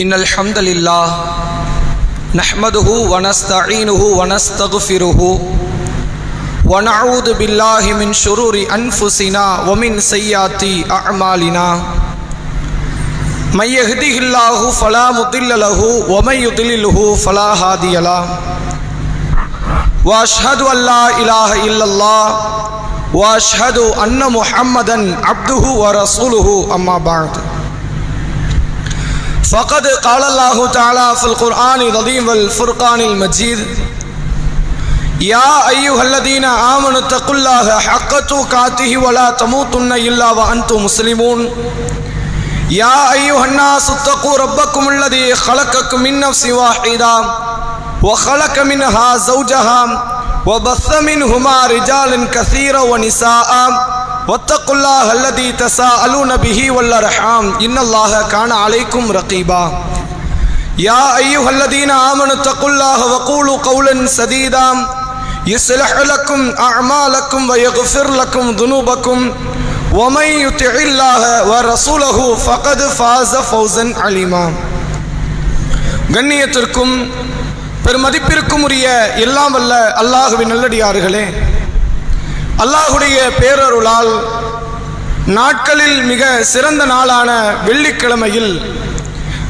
innal hamdalillah nahmaduhu wa nasta'inuhu wa nastaghfiruhu wa na'udhu billahi min shururi anfusina wa min sayyiati a'malina man yahdihillahu fala mudilla lahu wa man yudlilhu fala hadiya lahu wa ashhadu an la ilaha illallah wa ashhadu anna muhammadan abduhu wa rasuluhu amma ba'd. فقد قال الله تعالى في القرآن العظيم والفرقان المجيد يا أيها الذين آمنوا اتقوا الله حق تقاته ولا تموتن إلا وأنتم مسلمون يا أيها الناس اتقوا ربكم الذي خلقكم من نفس واحدة وخلق منها زوجها وبث منهما رجالا كثيرا ونساء واتقوا الله الذي تساءلون به والأرحام إن الله كان عليكم رقيبا يا أيها الذين آمنوا اتقوا الله وقولوا قولا سديدا يصلح لكم أعمالكم ويغفر لكم ذنوبكم ومن يطع الله ورسوله فقد فاز فوزا عليما. கண்ணியத்திற்கும் பெருமதிப்பிற்கும் உரிய எல்லாம் வல்ல அல்லாஹ்வின் நல்லடியார்களே, அல்லாஹுடைய பேரருளால் நாட்களில் மிக சிறந்த நாளான வெள்ளிக்கிழமையில்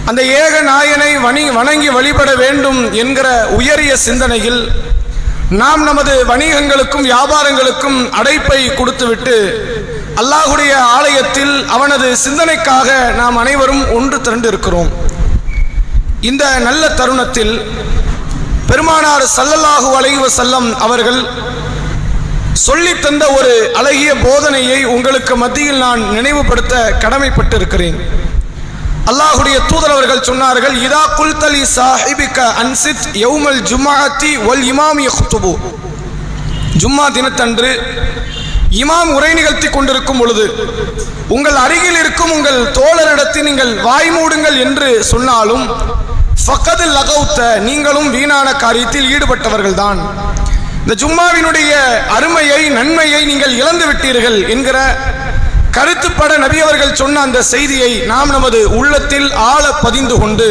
அந்த ஏக நாயனை வணங்கி வழிபட வேண்டும் என்கிற உயரிய சிந்தனையில் நாம் நமது வணிகங்களுக்கும் வியாபாரங்களுக்கும் அடைப்பை கொடுத்துவிட்டு அல்லாஹுடைய ஆலயத்தில் அவனது சிந்தனைக்காக நாம் அனைவரும் ஒன்று திரண்டு இருக்கிறோம். இந்த நல்ல தருணத்தில் பெருமானார் ஸல்லல்லாஹு அலைஹி வஸல்லம் அவர்கள் சொல்லித் தந்த ஒரு அழகிய போதனையை உங்களுக்கு மத்தியில் நான் நினைவுபடுத்த கடமைப்பட்டு இருக்கிறேன். அல்லாஹுடைய தூதர் அவர்கள் சொன்னார்கள், இதா குல்தலி சாஹிபிக அன்சித் யௌமல் ஜும்ஆத்தி வல் இமாம் யக்துபு. ஜும்மா தினத்தன்று இமாம் உரை நிகழ்த்தி கொண்டிருக்கும் பொழுது உங்கள் அருகில் இருக்கும் உங்கள் தோழரிடத்தில் நீங்கள் வாய் மூடுங்கள் என்று சொன்னாலும் ஃபக்கத் லகௌத, நீங்களும் வீணான காரியத்தில் ஈடுபட்டவர்கள் தான். இந்த ஜும்மாவினுடைய அருமையை நன்மையை நீங்கள் இழந்து விட்டீர்கள் என்கிற கருத்துப்பட நபி அவர்கள் சொன்ன அந்த செய்தியை நாம் நமது உள்ளத்தில் ஆழ பதிந்து கொண்டு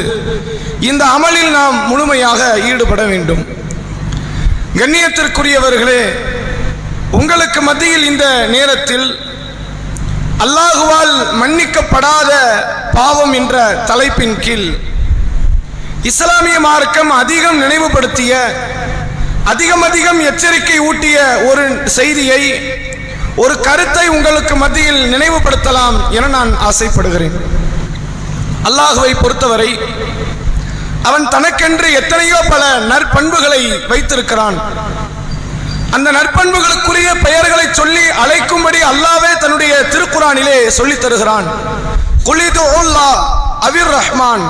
இந்த அமலில் நாம் முழுமையாக ஈடுபட வேண்டும். கண்ணியத்திற்குரியவர்களே, உங்களுக்கு மத்தியில் இந்த நேரத்தில் அல்லாஹுவால் மன்னிக்கப்படாத பாவம் என்ற தலைப்பின் கீழ் இஸ்லாமிய மார்க்கம் அதிகம் நினைவுபடுத்திய அதிகம் எச்சரிக்கை ஊட்டிய ஒரு செய்தியை, ஒரு கருத்தை உங்களுக்கு மத்தியில் நினைவுபடுத்தலாம் என நான் ஆசைப்படுகிறேன். அல்லாஹுவை பொறுத்தவரை அவன் தனக்கென்று எத்தனையோ பல நற்பண்புகளை வைத்திருக்கிறான். அந்த நற்பண்புகளுக்குரிய பெயர்களை சொல்லி அழைக்கும்படி அல்லாஹ்வே தன்னுடைய திருக்குரானிலே சொல்லித் தருகிறான். குலிது அல்லாஹ் அவிர் ரஹ்மான்,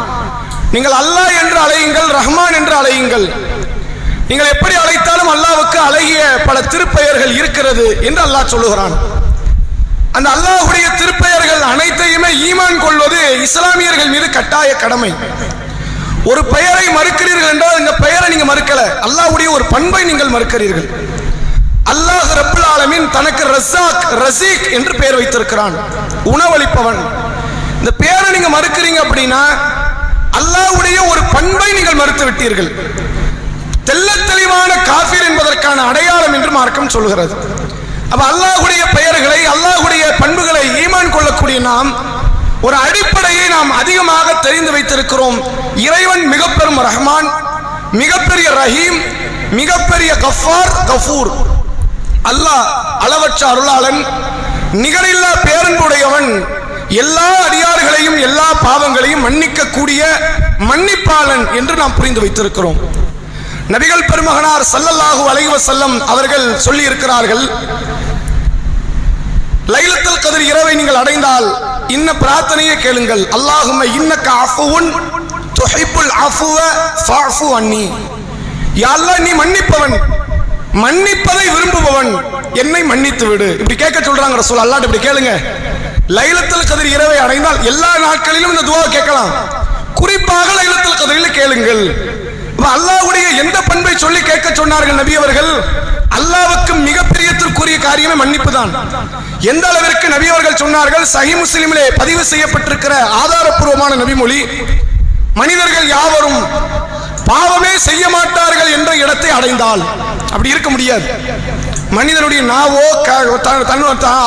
நீங்கள் அல்லாஹ் என்று அழையுங்கள், ரஹ்மான் என்று அழையுங்கள். நீங்கள் எப்படி அழைத்தாலும் அல்லாஹ்வுக்கு அழகிய பல திருப்பெயர்கள் இருக்கிறது என்று அல்லாஹ் சொல்லுகிறான். அந்த அல்லாஹ்வுடைய திருப்பெயர்கள் அனைத்தையுமே ஈமான் கொள்வது இஸ்லாமியர்கள் மீது கட்டாய கடமை. ஒரு பெயரை மறுக்கிறீர்கள் என்றால் இந்த பெயரை நீங்க மறுக்கல, அல்லாஹ்வுடைய ஒரு பண்பை நீங்கள் மறுக்கிறீர்கள். அல்லாஹ் ரப்புல் ஆலமீன் தனக்கு ரஸாக், ரஸீக் என்று பெயர் வைத்திருக்கிறான், உணவளிப்பவன். இந்த பெயரை நீங்க மறுக்கிறீங்க அப்படின்னா அல்லாஹ்வுடைய ஒரு பண்பை நீங்கள் மறுத்து விட்டீர்கள். தெல்ல தெளிவான காஃபிர் என்பதற்கான அடையாளம் என்று மார்க்கம் சொல்கிறது. அப்ப அல்லாஹ்வுடைய பெயர்களை, அல்லாஹ்வுடைய பண்புகளை ஈமான் கொள்ளக்கூடிய நாம் ஒரு அடிப்படையை நாம் அதிகமாக தெரிந்து வைத்திருக்கிறோம். இறைவன் மிகப்பெரும் ரஹ்மான், மிகப்பெரிய ரஹீம், மிகப்பெரிய கஃபார், கஃபூர். அல்லாஹ் அளவற்ற அருளாளன், நிகரில்லா பேரன்புடையவன், எல்லா அடியார்களையும் எல்லா பாவங்களையும் மன்னிக்கக்கூடிய மன்னிப்பாளன் என்று நாம் புரிந்து வைத்திருக்கிறோம். நபிகள் பெருமகனார் ஸல்லல்லாஹு அலைஹி வஸல்லம் அவர்கள் சொல்லி இருக்கிறார்கள், லைலத்துல் கத்ர் இரவை நீங்கள் அடைந்தால் இன்ன பிரார்த்தனையை கேளுங்கள். அல்லாஹும்ம இன்னக அஃபுவுன் துஹிப்புல் அஃபுவ ஃபஅஃபு அன்னி. யா அல்லாஹ், நீ மன்னிப்பவன், மன்னிப்பதை விரும்புபவன், என்னை மன்னித்து விடு. இப்படி கேட்க சொல்றாங்க ரசூல். அல்லாஹ்ட்ட இப்படி கேளுங்க. லைலத்துல் கத்ர் இரவை அடைந்தால் எல்லா நாட்களிலும் இந்த துஆ கேட்கலாம், குறிப்பாக லைலத்துல் கத்ரில் கேளுங்கள். அல்லாஹ்வுடைய எந்த பண்பை சொல்லி கேட்க சொன்னார்கள் நபி அவர்கள்? அல்லாஹ்வுக்கு மிகப்பெரியத்திற்குரிய காரியமே மன்னிப்பு தான். எந்த அளவிற்கு நபி அவர்கள் சொன்னார்கள், சஹீஹ் முஸ்லிமிலே பதிவு செய்யப்பட்டிருக்கிற ஆதாரப்பூர்வமான நபிமொழி, மனிதர்கள் யாவரும் பாவமே செய்ய மாட்டார்கள் என்ற இடத்தை அடைந்தால், அப்படி இருக்க முடியாது. மனிதனுடைய நாவோ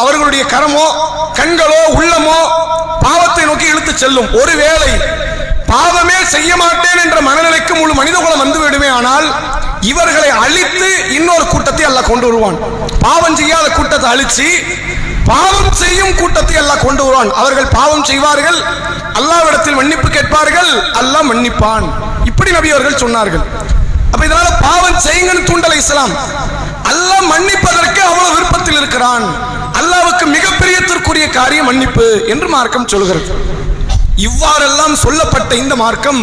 அவர்களுடைய கரமோ கண்களோ உள்ளமோ பாவத்தை நோக்கி இழுத்து செல்லும். ஒருவேளை பாவமே செய்ய மாட்டேன் என்ற மனநிலைக்கு முழு மனிதகுலம் வந்து விடுமே, ஆனால் இவர்களை அழித்து இன்னொரு கூட்டத்தை அல்லாஹ் கொண்டு வருவான். பாவம் செய்யாத கூட்டத்தை அழிச்சு பாவம் செய்யும் கூட்டத்தை அல்லாஹ் கொண்டு வருவான். அவர்கள் பாவம் செய்வார்கள், அல்லாஹ்விடத்தில் மன்னிப்பு கேட்பார்கள், அல்லாஹ் மன்னிப்பான். இப்படி நபி அவர்கள் சொன்னார்கள். அப்ப இதனால பாவம் செய்யுங்கன்னு தூண்டல் இஸ்லாம். அல்லாஹ் மன்னிப்பதற்கு அவ்வளவு விருப்பத்தில் இருக்கிறான். அல்லாஹ்வுக்கு மிகப்பெரியத்திற்குரிய காரியம் மன்னிப்பு என்று மார்க்கம் சொல்கிறது. இவ்வாறெல்லாம் சொல்லப்பட்ட இந்த மார்க்கம்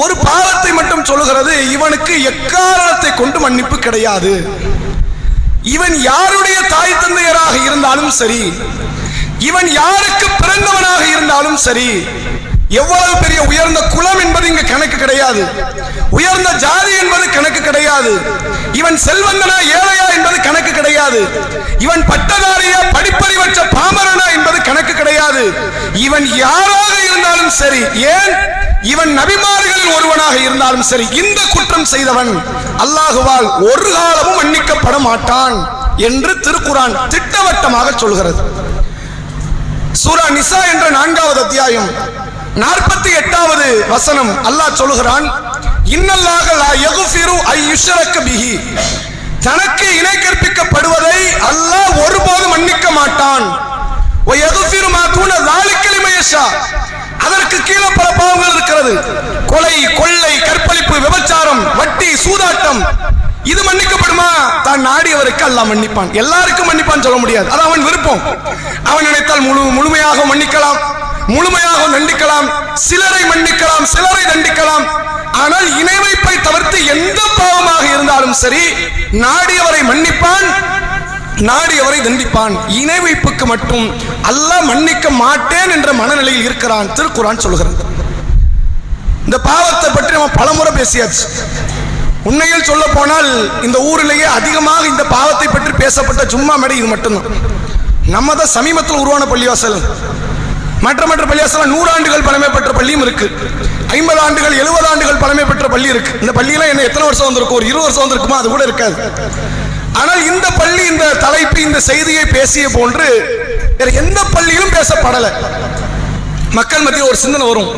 ஒரு பாவத்தை மட்டும் சொல்லுகிறது, இவனுக்கு எக்காரணத்தை கொண்டு மன்னிப்பு கிடையாது. இவன் யாருடைய தாய் தந்தையராக இருந்தாலும் சரி, இவன் யாருக்கு பிறந்தவனாக இருந்தாலும் சரி, எவ்வளவு பெரிய உயர்ந்த குலம் என்பது இங்கு கணக்கு கிடையாது, உயர்ந்த ஜாதி என்பது கணக்கு கிடையாது, இவன் செல்வந்தனா ஏழையா என்பது கணக்கு கிடையாது, இவன் பட்டதாரியா படிப்பறிவற்ற பாமரனா என்பது கணக்கு கிடையாது. இவன் யாராக இருந்தாலும் சரி, ஏன் இவன் நபிமார்களில் ஒருவனாக இருந்தாலும் சரி, இந்த குற்றம் செய்தவன் அல்லாஹுவால் ஒரு காலமும் மன்னிக்கப்பட மாட்டான் என்று திருக்குர்ஆன் திட்டவட்டமாக சொல்கிறது. சூரா நிசா என்ற 4வது அத்தியாயம் 48வது வசனம் அல்லாஹ் சொல்கிறான், இன்னல்லாஹ லா யக்ஃபிரு ஐ யுஷ்ரக பிஹி, தனக்கு இணை கற்பிக்கப்படுவதை அல்லாஹ் ஒருபோதும் மன்னிக்க மாட்டான். வ யக்ஃபிரு மா தூன ஸாலிக லிமன் யஷா, அதற்கு கீழே பல பாவங்கள் இருக்கிறது. கொலை, கொள்ளை, கற்பழிப்பு, விபச்சாரம், வட்டி, சூதாட்டம், இது மன்னிக்கப்படுமா? தான் நாடியவருக்கு அல்லாஹ் மன்னிப்பான். எல்லாருக்கும் மன்னிப்பான் சொல்ல முடியாது, அது அவன் விருப்பம். அவன் நினைத்தால் முழுமையாக மன்னிக்கலாம், முழுமையாக தண்டிக்கலாம், சிலரை மன்னிக்கலாம், சிலரை தண்டிக்கலாம். ஆனால் இணை வைப்பை தவிர்த்து எந்த பாவமாக இருந்தாலும் சரி, நாடியவரை மன்னிப்பான், நாடியவரை தண்டிப்பான். இணை வைப்புக்கு மட்டும் அல்லாஹ் மன்னிக்க மாட்டேன் என்ற மனநிலையில் இருக்கிறான் திருக்குர்ஆன் சொல்கிறது. இந்த பாவத்தை பற்றி நம்ம பலமுறை பேசியாச்சு. உண்மையில் சொல்ல போனால் இந்த ஊரிலேயே அதிகமாக இந்த பாவத்தை பற்றி பேசப்பட்ட ஜும்மா மேடை இது மட்டும்தான். நம்ம தான் சமீபத்தில் உருவான பள்ளிவாசல். மற்ற பள்ளிவாசல் 100 ஆண்டுகள் பழமை பெற்ற பள்ளியும் இருக்கு, 50 ஆண்டுகள் 70 ஆண்டுகள் பழமை பெற்ற பள்ளி இருக்கு. இந்த பள்ளியெல்லாம் என்ன எத்தனை வருஷம் வந்திருக்கும்? ஒரு 20 வருஷம் வந்திருக்குமா? அது கூட இருக்காது. ஆனால் இந்த பள்ளி இந்த தலைப்பு, இந்த செய்தியை பேசிய போன்று வேற எந்த பள்ளியிலும் பேசப்படலை. மக்கள் மத்தியில் ஒரு சிந்தனை வரும்,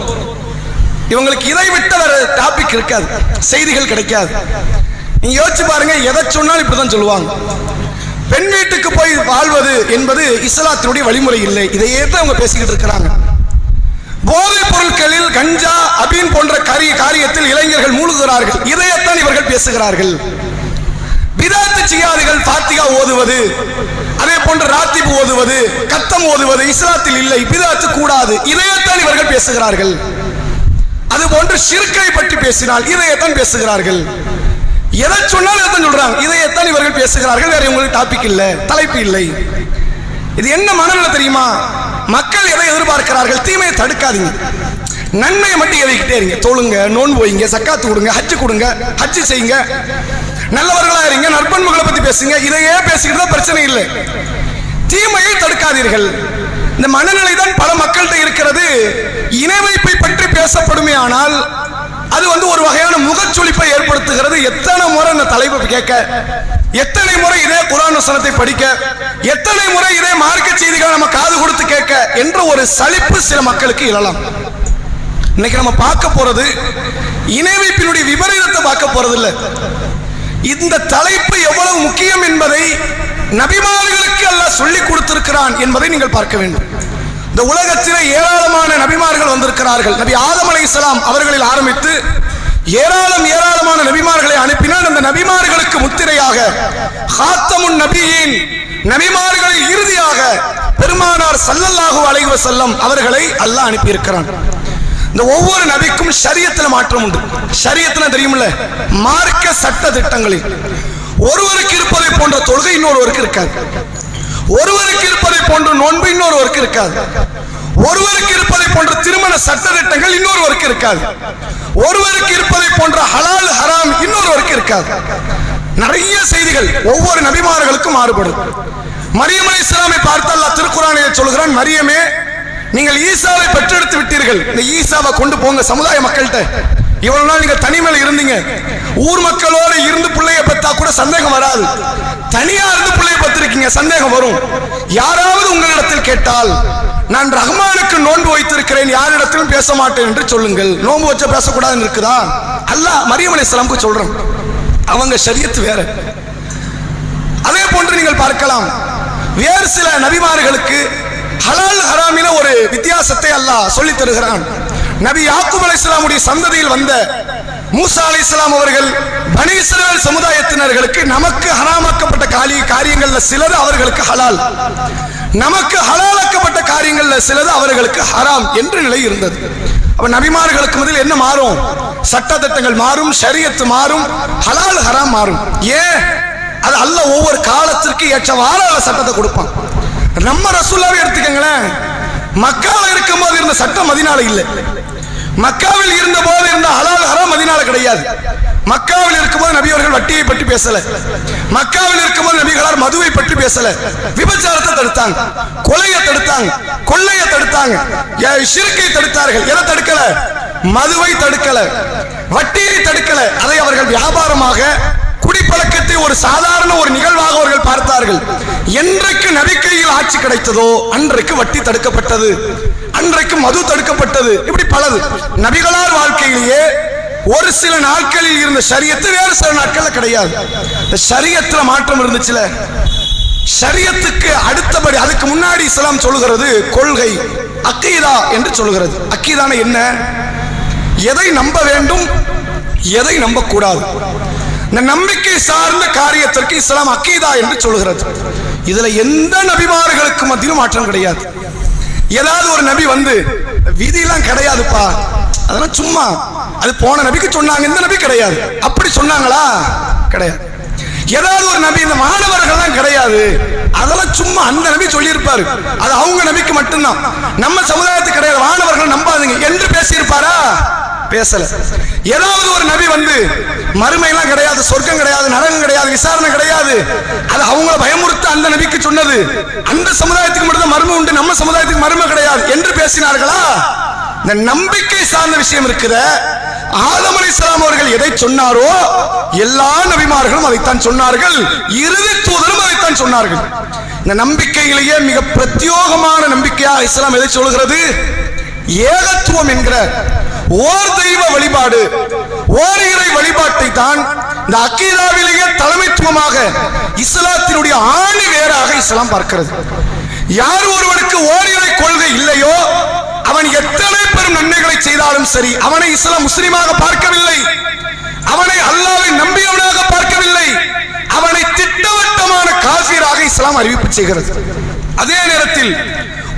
இவங்களுக்கு இதை விட்ட வேற டாபிக் இருக்காது, செய்திகள் கிடைக்காது. நீங்க யோசிச்சு பாருங்க, எதை சொன்னாலும் இப்படிதான் சொல்லுவாங்க. பெண் வீட்டுக்கு போய் வாழ்வது என்பது இஸ்லாத்தினுடைய வழிமுறை இல்லை, இதையே தான் அவங்க பேசிக்கிட்டு இருக்கிறாங்க. போதைப் பொருட்களில் கஞ்சா, அபீன் போன்ற காரியத்தில் இளைஞர்கள் மூழ்குகிறார்கள், இதையத்தான் இவர்கள் பேசுகிறார்கள். பிதாத்து செய்யாதுகள் ஃபாத்திகா ஓதுவது, அதே போன்று ராத்திப் ஓதுவது, கத்தம் ஓதுவது இஸ்லாத்தில் இல்லை, பிதாத்து கூடாது, இதையத்தான் இவர்கள் பேசுகிறார்கள். அது போன்று ஷிர்கை பற்றி பேசினால் இதையத்தான் பேசுகிறார்கள். எதை சொன்னாலும் எதை சொல்றாங்க, இதையத்தான் இவர்கள் பேசுகிறார்கள். வேற உங்களுக்கு டாபிக் இல்லை, தலைப்பு இல்லை. இது என்ன மனநிலை தெரியுமா? மக்கள் எதை எதிர்பார்க்கிறார்கள்? தீமையை தடுக்காதீங்க, நன்மையை மட்டும் எதைக்கிட்டே இருங்க. தொழுங்க, நோன்பு வைங்க, சக்காத்து கொடுங்க, ஹஜ்ஜு கொடுங்க, ஹஜ்ஜு செய்யுங்க, நல்லவர்களா இருங்க, நற்பண்புகளை பத்தி பேசுங்க. இதையே பேசிக்கிட்டு தான் பிரச்சனை இல்லை. தீமையை தடுக்காதீர்கள். இந்த மனநிலை தான் பல மக்கள்கிட்ட இருக்கிறது. இணை வைப்பை பற்றி பேசப்படுமே ஆனால் அது ஒரு வகையான முகச்சொலிப்பை ஏற்படுத்துகிறது. எத்தனை முறை இந்த தலைப்பை கேட்க, எத்தனை முறை இதே குர்ஆன் வசனத்தை படிக்க, எத்தனை முறை இதே மார்க்க செய்திகளை நம்ம காது கொடுத்து கேட்க என்ற ஒரு சலிப்பு சில மக்களுக்கு எழலாம். இன்னைக்கு நம்ம பார்க்க போறது இணை வைப்பினுடைய விபரீதத்தை பார்க்க போறது இல்லை. இந்த தலைப்பு எவ்வளவு முக்கியம் என்பதை நபிமார்களுக்கு அல்லாஹ் சொல்லிக் கொடுத்திருக்கிறான் என்பதை நீங்கள் பார்க்க வேண்டும். இந்த உலகத்திலே ஏராளமான நபிமார்கள் வந்திருக்கிறார்கள். நபி ஆதம் அலைஹிஸ்ஸலாம் அவர்களில் ஆரம்பித்து ஏராளமான நபிமார்களை அனுப்பினான். அந்த நபிமார்களுக்கு முத்திரையாக ஹாத்தமுன் நபியீன், நபிமார்களில் இறுதியாக பெருமானார் ஸல்லல்லாஹு அலைஹி வஸல்லம் அவர்களை அல்லாஹ் அனுப்பி இருக்கிறான். இந்த ஒவ்வொரு நபிக்கும் ஷரியத்துல மாற்றம் உண்டு. ஷரியத்துல தெரியுமில்ல, மார்க்க சட்ட திட்டங்களில் ஒருவருக்கு இருப்பதை போன்ற தொழுகை இன்னொருவருக்கு இருக்காது, ஒருவருக்கு இருப்பதை போன்ற நோன்பு இன்னொருவருக்கு இருக்காது, ஒருவருக்கு இருப்பதை போன்ற திருமண சட்ட திட்டங்கள் இன்னொருவருக்கு இருக்காது, ஒருவருக்கு இருப்பதை போன்ற ஹலால் ஹராம் இன்னொருவருக்கு இருக்காது. நிறைய செய்திகள் ஒவ்வொரு நபிமார்களுக்கும் மாறுபடும். மரியம் அலைஹிஸ்ஸலாமை பார்த்து அல்லாஹ் திருக்குர்ஆனில் சொல்கிறான், மரியமே நீங்கள் ஈசாவை பெற்றெடுத்து விட்டீர்கள், இந்த ஈசாவை கொண்டு போங்க சமுதாய மக்கள்கிட்ட. இவ்வளவு நாள் நீங்க தனிமையில இருந்தீங்க, ஊர் மக்களோடு இருந்து பிள்ளைய பெற்றா கூட சந்தேகம் வராது. தனியா இருந்து பிள்ளைய பெற்றிருக்கீங்க, சந்தேகம் வரும். யாராவது உங்களிடத்தில் கேட்டால் நான் ரஹ்மானுக்கு நோன்பு வைத்திருக்கிறேன், யாரிடத்திலும் பேச மாட்டேன் என்று சொல்லுங்கள். நோன்பு வச்ச பேசக்கூடாதுன்னு இருக்குதா? அல்லாஹ் மரியம் அலைஹிஸ்ஸலாமுக்கு சொல்றேன், அவங்க ஷரியத் வேற. அதே போன்று நீங்கள் பார்க்கலாம், வேறு சில நபிமார்களுக்கு ஹலால் ஹராமில ஒரு வித்தியாசத்தை அல்லாஹ் சொல்லி தருகிறான். நபி யாக்கூப் அலைஹிஸ்ஸலாமுடைய சந்ததியில் வந்த மூசா அலைஹிஸ்ஸலாம் அவர்கள் பனி இஸ்ரவேல் சமுதாயத்தினர்களுக்கு நமக்கு ஹராமாக்கப்பட்ட காரியங்கள்ல சிலது அவர்களுக்கு ஹலால், நமக்கு ஹலாலாக்கப்பட்ட காரியங்கள்ல சிலது அவர்களுக்கு ஹராம் என்ற நிலை இருந்தது. அப்ப நபிமார்களுக்கு முதல் என்ன மாறும்? சட்ட திட்டங்கள் மாறும், ஷரியத் மாறும், ஹலால் ஹராம் மாறும். ஏன்? அது அல்லாஹ் ஒவ்வொரு காலத்திற்கு ஏற்றவாறு சட்டத்தை கொடுப்பான். நம்ம ரசூலுல்லாஹ்வை எடுத்துக்கங்களேன், மக்காவில் இருக்கும் போது இருந்த சட்டம் மதீனால இல்லை. மக்காவில் இருந்த போது இருந்த ஹலால் ஹராம் மதீனால கிடையாது. மக்காவில் இருக்கும்போது நபி அவர்கள் வட்டியை பற்றி பேசல, மக்காவில் இருக்கும்போது நபிகளார் மதுவை பற்றி பேசல, விபச்சாரத்தை தடுத்தாங்க, கொலையை தடுத்தாங்க, கொள்ளையை தடுத்தாங்க, ஷிர்கை தடுத்தார்கள். எதை தடுக்கல? மதுவை தடுக்கல, வட்டியை தடுக்கல. அதை அவர்கள் வியாபாரமாக, குடிப்பழக்கத்தை ஒரு சாதாரண ஒரு நிகழ்வாக அவர்கள் பார்த்தார்கள். என்றைக்கு நபி கையில் ஆட்சி கிடைத்ததோ அன்றைக்கு வட்டி தடுக்கப்பட்டது, அன்றைக்கு மது தடுக்கப்பட்டது. இப்படி பலது. நபிகளார் வாழ்க்கையிலேயே ஒரு சில நாட்களில் இருந்த ஷரியத்து வேறு சில நாட்கள்ல கிடையாது. இந்த ஷரியத்துல மாற்றம் இருந்துச்சுல, ஷரியத்துக்கு அடுத்தபடி அதுக்கு முன்னாடி இஸ்லாம் சொல்லுகிறது கொள்கை, அக்கீதா என்று சொல்லுகிறது. அக்கீதான என்ன? எதை நம்ப வேண்டும், எதை நம்ப கூடாது. இந்த நம்பிக்கை சார்ந்த காரியத்திற்கு இஸ்லாம் அக்கீதா என்று சொல்கிறது. இதுல எந்த நபிமார்களுக்கு மத்தியிலும் மாற்றம் கிடையாது. ஏதாவது ஒரு நபி வந்து விதியெல்லாம் கிடையாதுப்பா, அதெல்லாம் சும்மா, அது போன நபிக்கு சொன்னாங்க, இந்த நபி கிடையாது, அப்படி சொன்னாங்களா? கிடையாது. ஏதாவது ஒரு நபி இந்த மாணவர்கள் தான் கிடையாது, அதெல்லாம் சும்மா அந்த நபி சொல்லி இருப்பாரு, அது அவங்க நபிக்கு மட்டும்தான், நம்ம சமுதாயத்துக்கு கிடையாது, மாணவர்கள் நம்பாதீங்க என்று பேசியிருப்பாரா? பேசல. ஏதாவது ஒரு நபி வந்து மறுமையெல்லாம் கிடையாது, சொர்க்கம் கிடையாது, நரகம் கிடையாது, விசாரணை கிடையாது, அது அவங்கள பயமுறுத்த அந்த நபிக்கு சொன்னது, அந்த சமுதாயத்துக்கு மட்டும் தான் மர்மம் உண்டு, நம்ம சமுதாயத்துக்கு மர்மம் கிடையாது என்று பேசினார்களா? இந்த நம்பிக்கை சார்ந்த விஷயம் இருக்கிற ஆதம் அலைஹிஸ்ஸலாம் அவர்கள் எதை சொன்னாரோ எல்லா நபிமார்களும் அதைத்தான் சொன்னார்கள், இறுதி தூதரும் அதைத்தான் சொன்னார்கள். இந்த நம்பிக்கையிலேயே மிக பிரத்யோகமான நம்பிக்கையாக இஸ்லாம் எதை சொல்கிறது? ஏகத்துவம் என்கிற ஓர் தெய்வ வழிபாடு, ஓர் இறை வழிபாட்டை தான் இந்த அக்கீதாவிலேயே தலைமைத்துவமாக இஸ்லாத்தினுடைய ஆணி வேறாக இஸ்லாம் பார்க்கிறது. யார் ஒருவனுக்கு ஓர் இறை கொள்கை இல்லையோ அவன் எத்தனை பெரும் நன்மைகளை செய்தாலும் சரி, அவனை இஸ்லாம் முஸ்லிமாக பார்க்கவில்லை, அவனை அல்லாஹ்வை நம்பியவனாக பார்க்கவில்லை, அவனை திட்டவட்டமான காஃபிராக இஸ்லாம் அறிவிப்பு செய்கிறது. அதே நேரத்தில்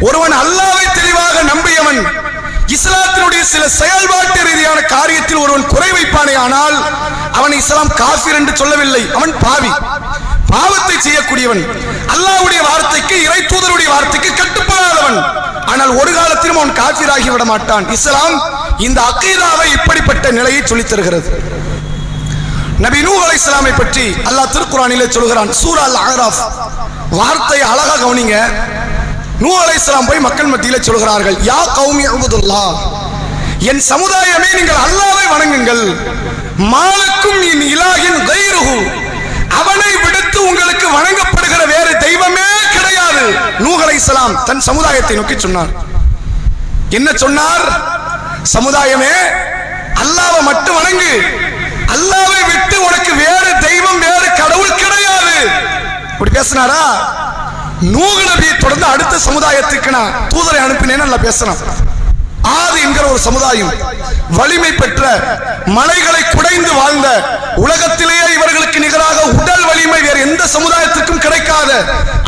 ஒருவன் அல்லாஹ்வை தெளிவாக நம்பியவன் இஸ்லாத்தினுடைய சில செயல்பாட்டு ரீதியான காரியத்தில் ஒருவன் குறை வைப்பானே ஆனால் அவன் இஸ்லாம் காஃபிர் என்று சொல்லவில்லை, அவன் பாவி, பாவத்தை செய்யக்கூடியவன், அல்லாஹ்வுடைய வார்த்தைக்கு, இறை தூதருடைய வார்த்தைக்கு கட்டுப்படாதவன். ஆனால் ஒரு காலத்திலும் அவன் காஃபிராகி விட மாட்டான். இஸ்லாம் இந்த அக்கீதாவை இப்படிப்பட்ட நிலையை சொல்லித் தருகிறது. நபி நூஹ் அலைஹிஸ்ஸலாமை பற்றி அல்லாஹ் திருக்குர்ஆனிலே சொல்கிறான். சூரா அல்-அஹ்ராஃப் வார்த்தை அழகா கவனிங்க. நூஹ் அலைஹிஸ்ஸலாம் போய் மக்கள் மத்தியிலே சொல்கிறார்கள், யா கௌமி உபுதுல்லாஹ், என் சமுதாயமே நீங்கள் அல்லாஹ்வை வணங்குங்கள், மாலக்கும் மின் இலாஹின் கைருஹு, அவனை விடுத்து உங்களுக்கு வணங்கப்படுகிற வேறு தெய்வமே கிடையாது. நூஹ் அலைஹிஸ்ஸலாம் தன் சமுதாயத்தை நோக்கி சொன்னார். என்ன சொன்னார்? சமுதாயமே அல்லாஹ்வை மட்டும் வணங்கு, அல்லாஹ்வை விட்டு உனக்கு வேறு தெய்வம், வேறு கடவுள் கிடையாது. இப்படி பேசினாரா? நூஹ் நபியை தொடர்ந்து அடுத்த சமுதாயத்துக்கு நான் தூதரை அனுப்பினேன்னு நல்லா பேசணும். ஆது என்கிற ஒரு சமுதாயம் வலிமை பெற்ற, மலைகளை குடைந்து வாழ்ந்த, உலகத்திலேயே இவர்களுக்கு நிகராக உடல் வலிமை வேறு எந்த சமுதாயத்திற்கும் கிடைக்காத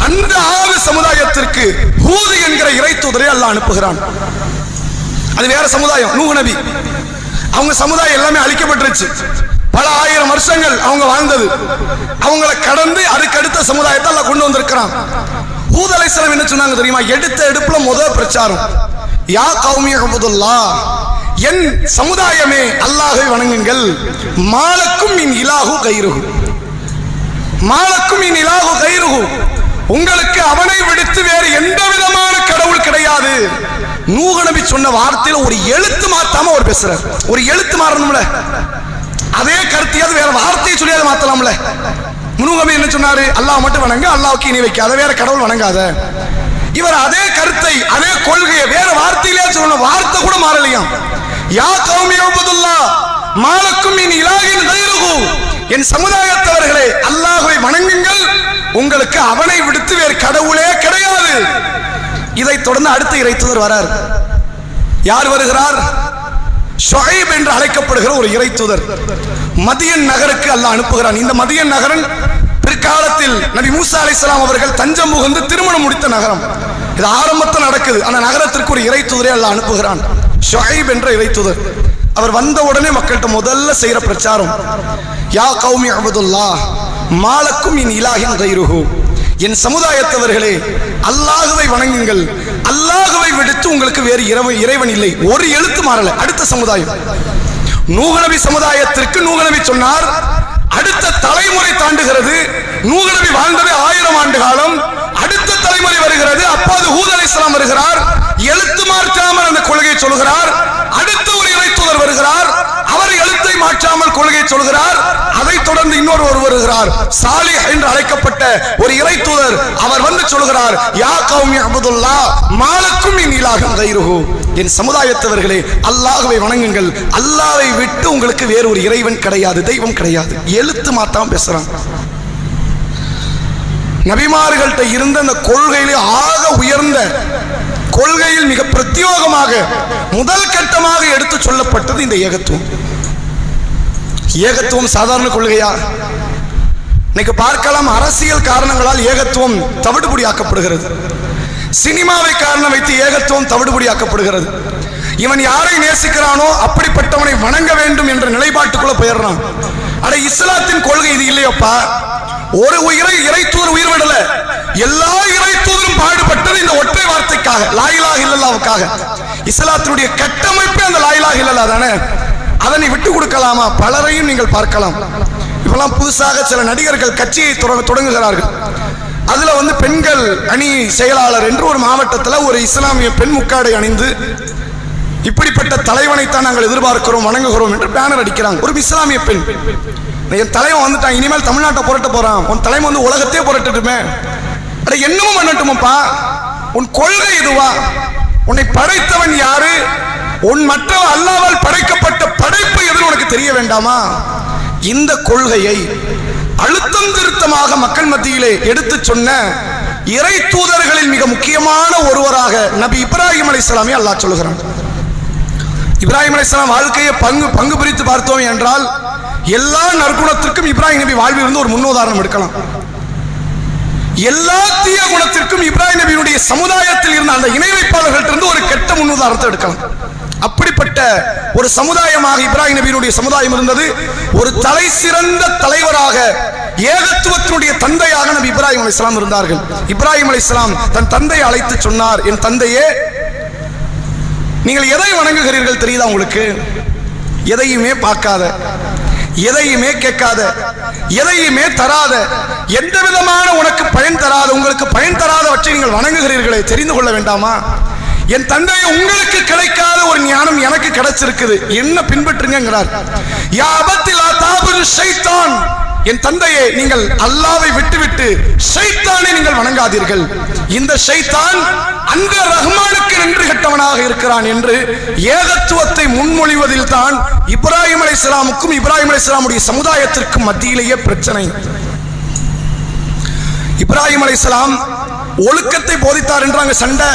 அந்த ஆது சமுதாயத்திற்கு ஹூத் என்கிற இறை தூதரை அல்லாஹ் அனுப்புகிறான். அது வேற சமுதாயம். நூஹ் நபி அவங்க சமுதாயம் எல்லாமே அழிக்கப்பட்டுருச்சு. பல ஆயிரம் வருஷங்கள் அவங்க வாழ்ந்தது. அவங்களை கடந்து அதுக்கு அடுத்த சமுதாயத்தை அல்லாஹ் கொண்டு வந்திருக்கிறான். ஹூத் அலைஹிஸ்ஸலாம் என்ன சொன்னாங்க தெரியுமா? எடுத்த எடுப்புல முதல் பிரச்சாரம், யா கௌமி உபுதுல்லாஹ், என் சமுதாயமே அல்லாஹ்வை வணங்குங்கள், மாலக்கும் மின் இலாஹு கைருஹு, மாலக்கும் மின் இலாஹு கைருஹு, உங்களுக்கு அவனை விடுத்து வேறு எந்த விதமான கடவுள் கிடையாது. நூஹ் நபி சொன்ன வார்த்தையில ஒரு எழுத்து மாத்தாம அவர் பேசுறார். ஒரு எழுத்து மாறணும்ல, அதே கருத்தையாவது வேற வார்த்தையை சொல்லியாவது மாத்தலாம்ல. நூஹ் நபி என்ன சொன்னாரு? அல்லாஹ் மட்டும் வணங்க, அல்லாஹ்வுக்கு இணை வைக்காத, வேற கடவுள் வணங்காத. இவர் அதே கருத்தை அதே கொள்கையை வேற வார்த்தையிலே சொன்ன, வார்த்தை கூட மாறலையாம். யா கௌமி உபுதுல்லாஹ் மாலக்கும் மின் இலாஹின் கைருஹு, என் சமுதாயத்தவர்களே அல்லாஹ்வை வணங்குங்கள், உங்களுக்கு அவனை விடுத்து வேறு கடவுளே கிடையாது. இதை தொடர்ந்து அடுத்த இறைத்தூதர் வரார். யார் வருகிறார்? ஷுஐப் என்று அழைக்கப்படுகிற ஒரு இறைத்தூதர் மதியன் நகருக்கு அல்லாஹ் அனுப்புகிறான். இந்த மதியன் நகரன் பிற்காலத்தில் நபி மூசா அலைஹிஸ்ஸலாம் அவர்கள் தஞ்சம் புகுந்து திருமணம் முடித்த நகரம். இது ஆரம்பத்தில் நடக்குது. அந்த நகரத்திற்கு ஒரு இறைத்தூதரை அல்லாஹ் அனுப்புகிறான், ஷுஐப் என்ற இறைத்தூதர். அவர் வந்த உடனே மக்கள்கிட்ட முதல்ல செய்யற பிரச்சாரம், யா கௌமி உபுதுல்லாஹ் மாலக்கும் மின் இலாஹின் கைருஹு, என் சமுதாயத்தவர்களே அல்லாஹ்வை வணங்குங்கள், அல்லாஹ்வை விடுத்து உங்களுக்கு வேறு இறைவன் இல்லை. ஒரு எழுத்து மாறல. அடுத்த சமுதாயம் நூஹ் நபி சமுதாயத்திற்கு நூஹ் நபி சொன்னார். அடுத்த தலைமுறை தாண்டுகிறது. நூஹ் நபி வாழ்ந்தது 1000 ஆண்டு காலம். அடுத்த தலைமுறை வருகிறது. அப்போது ஹூத் அலைஹிஸ்ஸலாம் வருகிறார். எழுத்து மாற்றாமல் அந்த கொள்கையை சொல்கிறார். அடுத்த ஒரு இறைத்தூதர் வருகிறார். அவர் எழுத்தை மாற்றாமல் கொள்கையை சொல்கிறார். அதை தொடர்ந்து இன்னொரு வருகிறார், சாலிஹ் என்று அழைக்கப்பட்ட ஒரு இறைத்தூதர். அவர் வந்து சொல்கிறார், யா கௌமி உபுதுல்லாஹ் மாலக்கும் மின் இலாஹின் கைருஹு, என் சமுதாயத்தவர்களே அல்லாஹ்வை வணங்குங்கள், அல்லாஹ்வை விட்டு உங்களுக்கு வேறு ஒரு இறைவன் கிடையாது, தெய்வம் கிடையாது. எழுத்து மாத்தாம பேசுறான். நபிமார்கள்ட்ட இருந்த அந்த கொள்கையிலே ஆக உயர்ந்த கொள்கையில் மிக பிரத்யோகமாக முதல் கட்டமாக எடுத்து சொல்லப்பட்டது இந்த ஏகத்துவம். ஏகத்துவம் சாதாரண கொள்கையா? இன்னைக்கு பார்க்கலாம், அரசியல் காரணங்களால் ஏகத்துவம் தவிடுபடியாக்கப்படுகிறது. சினிமாவை காரணம் வைத்து ஏகத்துவம் தவிடுபடியாக்கப்படுகிறது. இவன் யாரை நேசிக்கிறானோ அப்படிப்பட்டவனை வணங்க வேண்டும் என்ற நிலைப்பாட்டுக்குள்ள போயிடுறான். அட, இஸ்லாத்தின் கொள்கை இது இல்லையப்பா. ஒரு இறைத்தூதர் உயிர் விடல, எல்லா இறைத்தூதரும் பாடுபட்டது இந்த ஒற்றை வார்த்தைக்காக, லா இலாஹ இல்லல்லாஹ்வுக்காக. இஸ்லாத்தினுடைய கட்டமைப்பே அந்த லா இலாஹ இல்லல்லாஹ் தானே. அதனை விட்டு கொடுக்கலாமா? பலரையும் நீங்கள் பார்க்கலாம். இப்பெல்லாம் புதுசாக சில நடிகர்கள் கட்சியை தொடங்குகிறார்கள். அதுல வந்து பெண்கள் அணி செயலாளர் என்று ஒரு மாவட்டத்தில் ஒரு இஸ்லாமிய பெண் முக்காடை அணிந்து இப்படிப்பட்ட தலைவனைத்தான் நாங்கள் எதிர்பார்க்கிறோம், வணங்குகிறோம் என்று பேனர் அடிக்கிறாங்க. ஒரு இஸ்லாமிய பெண், என் தலைவன் வந்துட்டான், இனிமேல் தமிழ்நாட்டை புரட்ட போறான், உன் தலைவன் வந்து உலகத்தையே புரட்டுமே, அட என்னமும் பண்ணட்டுமப்பா, உன் கொள்கை இதுவா? உன்னை படைத்தவன் யாரு? உன் மற்ற அல்லாஹ்வால் படைக்கப்பட்ட படைப்பு எது உனக்கு தெரிய வேண்டாமா? இந்த கொள்கையை அழுத்தம் திருத்தமாக மக்கள் மத்தியிலே எடுத்து சொன்ன இறை தூதர்களில் மிக முக்கியமான ஒருவராக நபி இப்ராஹிம் அலைஹிஸ்ஸலாமை அல்லாஹ் சொல்கிறான். இப்ராஹிம் அலைஹிஸ்ஸலாம் வாழ்க்கையை பங்கு பிரித்து பார்த்தோம் என்றால் எல்லா நற்குணத்திற்கும் இப்ராஹிம் நபி வாழ்வில் இருந்து ஒரு முன்னுதாரணம் எடுக்கலாம். எல்லா தீய குணத்திற்கும் இப்ராஹிம் நபியினுடைய சமுதாயத்தில் இருந்த அந்த இணை வைப்பாளர்களிலிருந்து ஒரு கெட்ட முன்னுதாரணத்தை எடுக்கலாம். அப்படிப்பட்ட ஒரு சமுதாயமாக இப்ராஹிம் நபியினுடைய சமுதாயம் இருந்தது. ஒரு தலை சிறந்த தலைவராக, ஏகத்துவத்தினுடைய தந்தையாக நபி இப்ராஹிம் அலைஹிஸ்ஸலாம் இருந்தார்கள். இப்ராஹிம் அலைஹிஸ்ஸலாம் தன் தந்தையை அழைத்து சொன்னார், என் தந்தையே, நீங்கள் எதை வணங்குகிறீர்கள் தெரியுதா உங்களுக்கு? எதையுமே பார்க்காத, எதையுமே கேட்காத, எதையுமே தராத, எந்த விதமான உனக்கு பயன் தராத, உங்களுக்கு பயன் தராதவற்றை நீங்கள் வணங்குகிறீர்களே, தெரிந்து கொள்ள வேண்டாமா? என் தந்தையை உங்களுக்கு கிடைக்காத ஒரு ஞானம் எனக்கு கிடைச்சிருக்குது, என்ன பின்பற்றுங்கிறார். யா அபத்தி லா தாபுது ஷைத்தான், என் தந்தையே, நீங்கள் அல்லாஹ்வை விட்டுவிட்டு ஷைத்தானை நீங்கள் வணங்காதீர்கள். இந்த ஷைத்தான் அந்த ரஹ்மானுக்கு நன்றி கெட்டவனாக இருக்கிறான் என்று ஏகத்துவத்தை முன்மொழிவதில் தான் இப்ராஹிம் அலைஹிஸ்ஸலாமுக்கும் இப்ராஹிம் அலைஹிஸ்ஸலாமுடைய சமுதாயத்திற்கும் மத்தியிலேயே பிரச்சனை. இப்ராஹிம் அலைஹிஸ்ஸலாம் ஒழுக்கத்தை போதித்தார் என்று அங்க சண்டை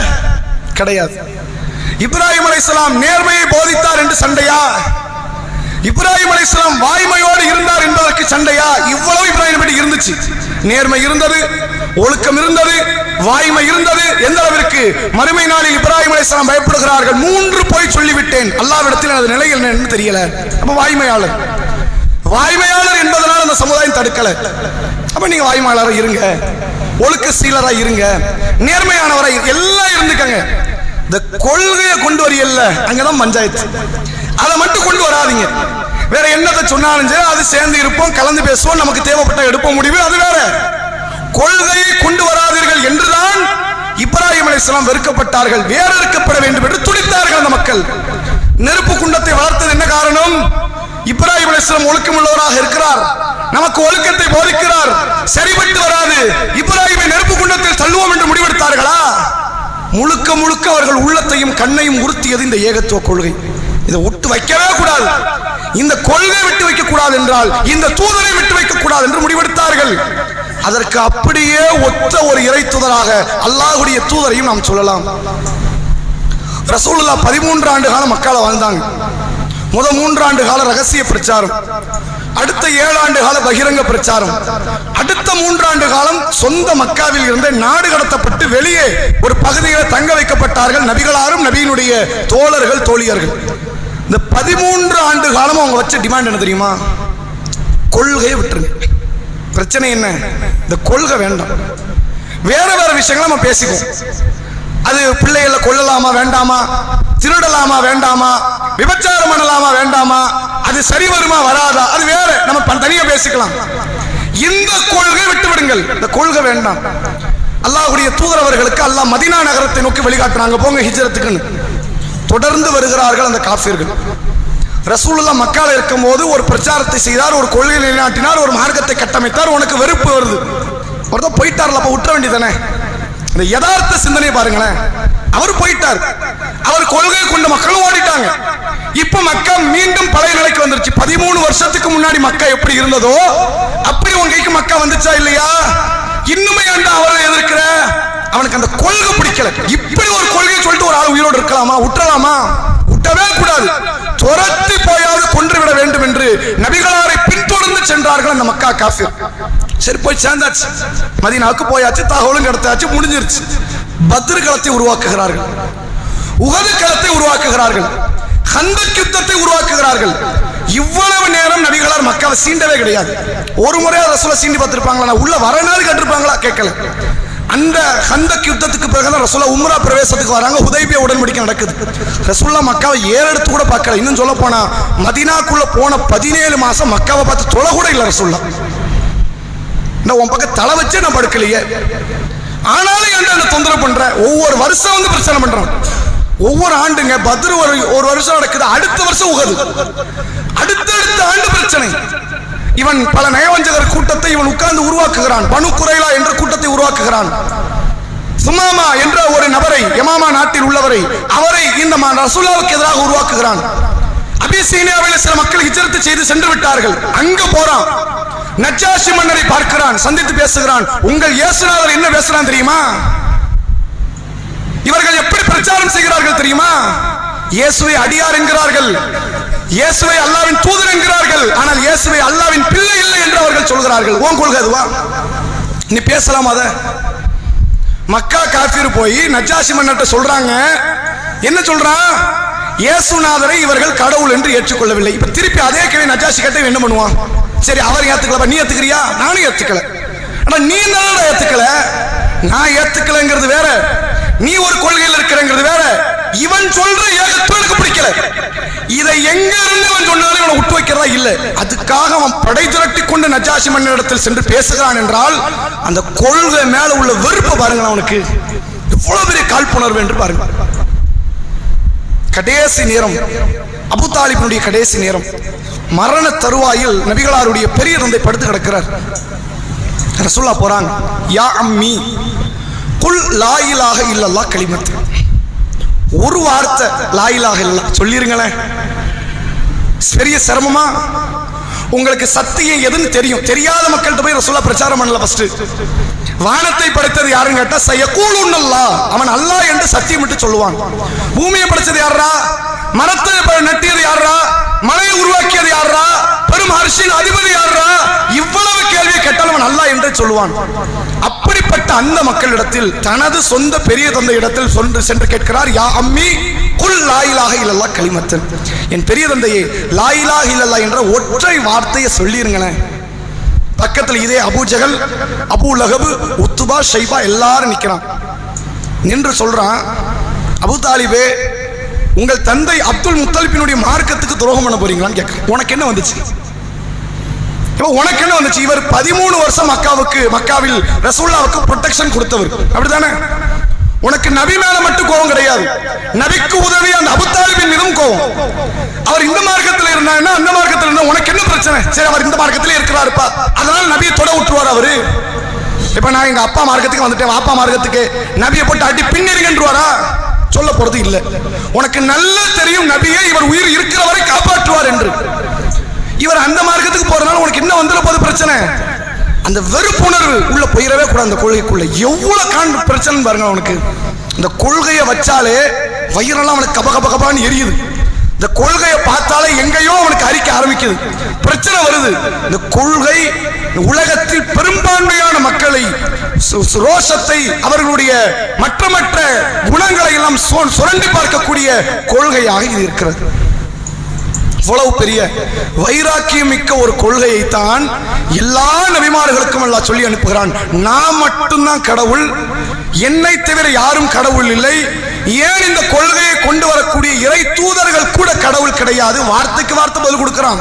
கிடையாது. இப்ராஹிம் அலைஹிஸ்ஸலாம் நேர்மையை போதித்தார் என்று சண்டையா? இப்ராஹிம் அலைஹிஸ்ஸலாம் வாய்மையோடு இருந்தார் என்பதற்கு சண்டையா? இவ்வளவு இப்ராஹிம் நபி இருந்துச்சு. நேர்மை இருந்தது, ஒழுக்கம் இருந்தது, வாய்மை இருந்தது. எந்த அளவிற்கு மறுமை நாளில் இப்ராஹிம் அலைஹிஸ்ஸலாம் பயப்படுகிறார்கள், 3 போய் சொல்லிவிட்டேன், அல்லாஹ்விடத்தில் எனது நிலை என்னன்னு தெரியல. அப்ப வாய்மையாளர் என்பதனால் அந்த சமுதாயம் தடுக்கல. அப்ப நீங்க வாய்மையாளரா இருங்க, ஒழுக்க சீலரா இருங்க, நேர்மையானவரா எல்லாம் இருந்துக்கங்க. இந்த கொள்கையை கொண்டு வரியல்ல, அங்கதான் பஞ்சாயத்து. அதை மட்டும் கொண்டு வராதீங்க. வேற என்னத்தை சொன்னாலும் சரி, அது சேர்ந்து இருப்போம், கலந்து பேசுவோம், நமக்கு தேவைப்பட்ட எடுப்போம் முடிவு, அது வேற. கொள்கையை கொண்டு வராதீர்கள் என்றுதான் இப்ராஹிம் அலைஹிஸ்ஸலாம் வெறுக்கப்பட்டார்கள், வேற இருக்கப்பட வேண்டும் என்று துடித்தார்கள் அந்த மக்கள். நெருப்பு குண்டத்தை வளர்த்தது என்ன காரணம்? இப்ராஹிம் அலைஹிஸ்ஸலாம் ஒழுக்கம் உள்ளவராக இருக்கிறார், நமக்கு ஒழுக்கத்தை போதிக்கிறார், சரிபட்டு வராது, இப்ராஹிமை நெருப்பு குண்டத்தில் தள்ளுவோம் என்று முடிவெடுத்தார்களா? முழுக்க முழுக்க அவர்கள் உள்ளத்தையும் கண்ணையும் உறுத்தியது இந்த ஏகத்துவ கொள்கை. இதை விட்டு வைக்கவே கூடாது, இந்த கொள்கை விட்டு வைக்க கூடாது என்றால் இந்த தூதரை விட்டு வைக்க கூடாது என்று முடிவெடுத்தார்கள். அதற்கு அப்படியே ஒத்த ஒரு இறை தூதராக அல்லாஹ்வுடைய தூதரையும் நாம் சொல்லலாம். ரசூலுல்லாஹ் 13 ஆண்டு காலம் மக்கால வாழ்ந்தாங்க. முதல் 3 ஆண்டு கால ரகசிய பிரச்சாரம், அடுத்த 7 ஆண்டு கால பகிரங்க பிரச்சாரம், அடுத்த 3 ஆண்டு காலம் சொந்த மக்காவில் இருந்த நாடு கடத்தப்பட்டு வெளியே ஒரு பகுதியில் தங்க வைக்கப்பட்டார்கள் நபிகளாரும் நபியினுடைய தோழர்கள் தோழியர்கள். இந்த 13 ஆண்டு காலம் அவங்க வச்ச டிமாண்ட் என்ன தெரியுமா? கொள்கையை விட்டுருங்க. பிரச்சனை என்ன? இந்த கொள்கை வேண்டாம், வேற வேற விஷயங்களை நம்ம பேசிக்குவோம். அது பிள்ளைகளை கொல்லலாமா வேண்டாமா, திருடலாமா வேண்டாமா, விபச்சாரம் பண்ணலாமா வேண்டாமா, அது சரி வருமா வராதா, அது வேற, நம்ம தனியா பேசிக்கலாம். இந்த கொள்கை விட்டு விடுங்கள், இந்த கொள்கை வேண்டாம். அல்லாஹ்வுடைய தூதர் அவர்களுக்கு அல்லாஹ் மதீனா நகரத்தை நோக்கி வழிகாட்டுறாங்க, போங்க ஹிஜ்ரத்துக்குன்னு. தொடர்ந்து வருகிறார்கள் அந்த காஃபிர்கள். ரசூலுல்லாஹ் மக்கால இருக்கும்போது ஒரு பிரச்சாரத்தை செய்தார், ஒரு கொள்கையை நிலைநாட்டினார், ஒரு மார்க்கத்தை கட்டமைத்தார். உனக்கு வெறுப்பு வருது, ஒருத்தர் போயிட்டார்ல, அப்ப விட்டுற வேண்டியதானே? இந்த யதார்த்த சிந்தனை பாருங்களேன். அவர் போயிட்டார், அவர் கொள்கை கொண்ட மக்களும் ஓடிட்டாங்க. இப்ப மக்கா மீண்டும் பழைய நிலைக்கு வந்துருச்சு. 13 வருஷத்துக்கு முன்னாடி மக்கா எப்படி இருந்ததோ அப்படி உங்க கைக்கு மக்கா வந்துச்சா இல்லையா? இன்னுமே ஏன்டா அவரை எதிர்க்கிற? அவனுக்கு அந்த கொள்கை பிடிக்கல. இப்படி ஒரு கொள்கையை சொல்லிட்டு ஒரு ஆள் உயிரோடு இருக்கலாமா? விட்டுறலாமா? விட்டவே கூடாது. துரத்தி போயாவது கொன்றுவிட வேண்டும் என்று நபிகளாரை பின்தொடர்ந்து சென்றார்கள் அந்த மக்கா காஃபிர். சரி, போய் சேர்ந்தாச்சு, மதீனாவுக்கு போயாச்சு, தகவலும் கிடைத்தாச்சு, முடிஞ்சிருச்சு. பத்ர் களத்தை உருவாக்குகிறார்கள், உஹது களத்தை உருவாக்குகிறார்கள், கந்தக் யுத்தத்தை உருவாக்குகிறார்கள். இவ்வளவு நேரம் நபிகளார் மக்காவை சீண்டவே கிடையாது. ஒரு முறையா ரசூலை சீண்டி பார்த்திருப்பாங்களா? உள்ள வரனால கேட்டிருப்பாங்களா? கேட்கல. அந்த கந்தக் யுத்தத்துக்கு பிறகுதான் ரசூலுல்லாஹ் உம்ரா பிரவேசத்துக்கு வராங்க. ஹுதைபியா உடன்படிக்கை நடக்குது. ரசூலுல்லாஹ் மக்காவை ஏறெடுத்து கூட பார்க்கல. இன்னும் சொல்ல போனா மதீனாக்குள்ள போன 17 மாசம் மக்காவை பார்த்து தொலை கூட இல்லை ரசூலுல்லாஹ். நான் உன் பக்கம் தலை வச்சே நான் படுக்கலையே, ஆனாலும் ஏன்டா என்ன தொந்தரவு பண்ற? ஒவ்வொரு வருஷம் வந்து பிரச்சனை பண்றான். ஒவ்வொரு ஆண்டுங்க பத்ர் ஒரு வருஷம் நடக்குது, அடுத்த வருஷம் உஹது, அடுத்தடுத்த ஆண்டு பிரச்சனை. இவன் பல நயவஞ்சகர் கூட்டத்தை இவன் உட்கார்ந்து உருவாக்குகிறான். பனு குரைலா என்ற கூட்டத்தை உருவாக்குகிறான். சுமாமா என்ற ஒரு நபரை, யமாமா நாட்டில் உள்ளவரை, அவரை இந்த ரசூலுல்லாஹ்வுக்கு எதிராக உருவாக்குகிறான். அபிசீனியாவில் சில மக்கள் ஹிஜ்ரத் செய்து சென்று விட்டார்கள். அங்க போறான், நஜ்ஜாஷி மன்னரை பார்க்கிறான், சந்தித்து பேசுகிறான். உங்கள் இயேசுநாதர் என்ன பேசுறான் தெரியுமா? இவர்கள் எப்படி பிரச்சாரம் செய்கிறார்கள் தெரியுமா? இயேசுவை அடியார் என்கிறார்கள், இயேசுவை அல்லாஹ்வின் தூதர் என்கிறார்கள், ஆனால் இயேசுவை அல்லாஹ்வின் பிள்ளை இல்லை என்று அவர்கள் சொல்கிறார்கள். உன் கொள்கை அதுவா? நீ பேசலாம். அத மக்கா காஃபிர் போய் நஜ்ஜாஷி மன்னர்ட்ட சொல்றாங்க. என்ன சொல்றான்? இயேசுநாதரை இவர்கள் கடவுள் என்று ஏற்றுக்கொள்ளவில்லை. இப்ப திருப்பி அதே கேள்வி நஜ்ஜாஷி கேட்ட என்ன பண்ணுவான்? சரி, அவர் ஏத்துக்கல, நீ ஏத்துக்கிறியா? நானும் ஏத்துக்கல. ஆனா நீ நல்லா ஏத்துக்கல, நான் ஏத்துக்கலங்கிறது வேற, நீ ஒரு கொள்கையில் இருக்கிறங்கிறது வேற. இவன் சொல்ற ஏகத்துவனுக்கு பிடிக்கல. இதை எங்க இருந்து அவன் சொன்னாலும் இவனை விட்டு வைக்கிறதா இல்ல. அதுக்காக அவன் படை திரட்டி கொண்டு நஜ்ஜாஷி மன்னரிடத்தில் சென்று பேசுகிறான் என்றால் அந்த கொள்கை மேல உள்ள வெறுப்பு பாருங்க, அவனுக்கு எவ்வளவு பெரிய காழ்ப்புணர்வு என்று பாருங்க. கடைசி நேரம், அபூ தாலிபினுடைய கடைசி நேரம், மரண தருவாயில் நபிகளாருடைய பெரிய தந்தை படுத்து கிடக்கிறார். ரசூலுல்லாஹ் போறாங்க. யா அம்மி குல் லா இலாஹ இல்லல்லாஹ் கலிமத்து, ஒரு வார்த்தை லா இலாஹ இல்லல்லாஹ் சொல்லிருங்களேன். பெரிய சிரமமா? உங்களுக்கு சத்தியம் எதுன்னு தெரியும், தெரியாத மக்கள்கிட்ட போய் ரசூலுல்லாஹ் பிரச்சாரம் பண்ணல. ஃபர்ஸ்ட் வானத்தை படைத்தது யாருன்னு கேட்டா சயகூலுன்னல்லாஹ், அவன் அல்லாஹ் என்று சத்தியம் விட்டு சொல்லுவான். பூமியை படைச்சது யாரா? மரத்தை நட்டியது யாரா? மலையை உருவாக்கியது யாரா? பெரும் அர்ஷின் அதிபதி யாரா? இவ்வளவு கேள்வியை கேட்டால் அவன் அல்லாஹ் என்றே சொல்லுவான். அப்படிப்பட்ட அந்த மக்களிடத்தில் தனது சொந்த பெரிய தந்தை இடத்தில் சென்று கேட்கிறார். யா அம்மி குல் லா இலாஹ இல்லல்லாஹ் கலிமத்தன், என் பெரிய தந்தையே லா இலாஹ இல்லல்லாஹ் என்ற ஒற்றை வார்த்தையை சொல்லிருங்களேன். பக்கத்தில் இதே அபூ ஜஹல், அபூ லஹப், உத்பா, ஷைபா எல்லாரும் நிற்கிறான். நின்று சொல்றான், அபூ தாலிபே, உங்கள் தந்தை அப்துல் முத்தலிபினுடைய மார்க்கத்துக்கு துரோகம் பண்ண போறீங்களான்னு கேட்க. உனக்கு என்ன வந்துச்சு? உனக்கு என்ன வந்துச்சு? இவர் 13 வருஷம் மக்காவில் ரசூலுல்லாஹ்வுக்கு ப்ரொடெக்ஷன் கொடுத்தவர், அப்படித்தானே? உனக்கு நபி மேல மட்டும் கோபம் கிடையாது, நபிக்கு உதவி அந்த அபூ தாலிபின் மீதும் கோபம். அவர் இந்த மார்க்கத்தில் இருந்தாருன்னா அந்த மார்க்கத்தில் இருந்தா உனக்கு என்ன பிரச்சனை? சரி, அவர் இந்த மார்க்கத்திலே இருக்கிறாருப்பா, அதனால நபியை தொட விட்டுருவார் அவரு. இப்ப நான் எங்க அப்பா மார்க்கத்துக்கு வந்துட்டேன், அப்பா மார்க்கத்துக்கு நபியை போட்டு அடி பின்னிருங்கன்றுவாரா? சொல்ல போறது இல்ல. உனக்கு நல்லா தெரியும் நபியை இவர் உயிர் இருக்கிற வரை காப்பாற்றுவார் என்று. இவர் அந்த மார்க்கத்துக்கு போறதுனால உனக்கு என்ன வந்துட போது பிரச்சனை? அந்த வெறுப்புணர்வு உள்ள போயிடவே கூடாது. அந்த கொள்கைக்குள்ள எவ்வளவு பிரச்சனை பாருங்க. அவனுக்கு இந்த கொள்கையை வச்சாலே வயிறெல்லாம் அவனுக்கு கப கப கபான்னு எரியுது. இந்த கொள்கையை பார்த்தாலே எங்கேயோ அவனுக்கு அரிக்க ஆரம்பிக்குது, பிரச்சனை வருது. இந்த கொள்கை உலகத்தில் பெரும்பான்மையான மக்களை ரோஷத்தை, அவர்களுடைய மற்ற மற்ற குணங்களை எல்லாம் சுரண்டி பார்க்கக்கூடிய கொள்கையாக இது இருக்கிறது. இவ்வளவு பெரிய வைராக்கியம் மிக்க ஒரு கொள்கையை தான் எல்லா நபிமார்களுக்கும் அல்லாஹ் சொல்லி அனுப்புகிறான். நான் மட்டும்தான் கடவுள், என்னை தவிர யாரும் கடவுள் இல்லை. ஏன் இந்த கொள்கையை கொண்டு வரக்கூடிய இறை தூதர்கள் கூட கடவுள் கிடையாது? வார்த்தைக்கு வார்த்தை பதில் கொடுக்கிறான்.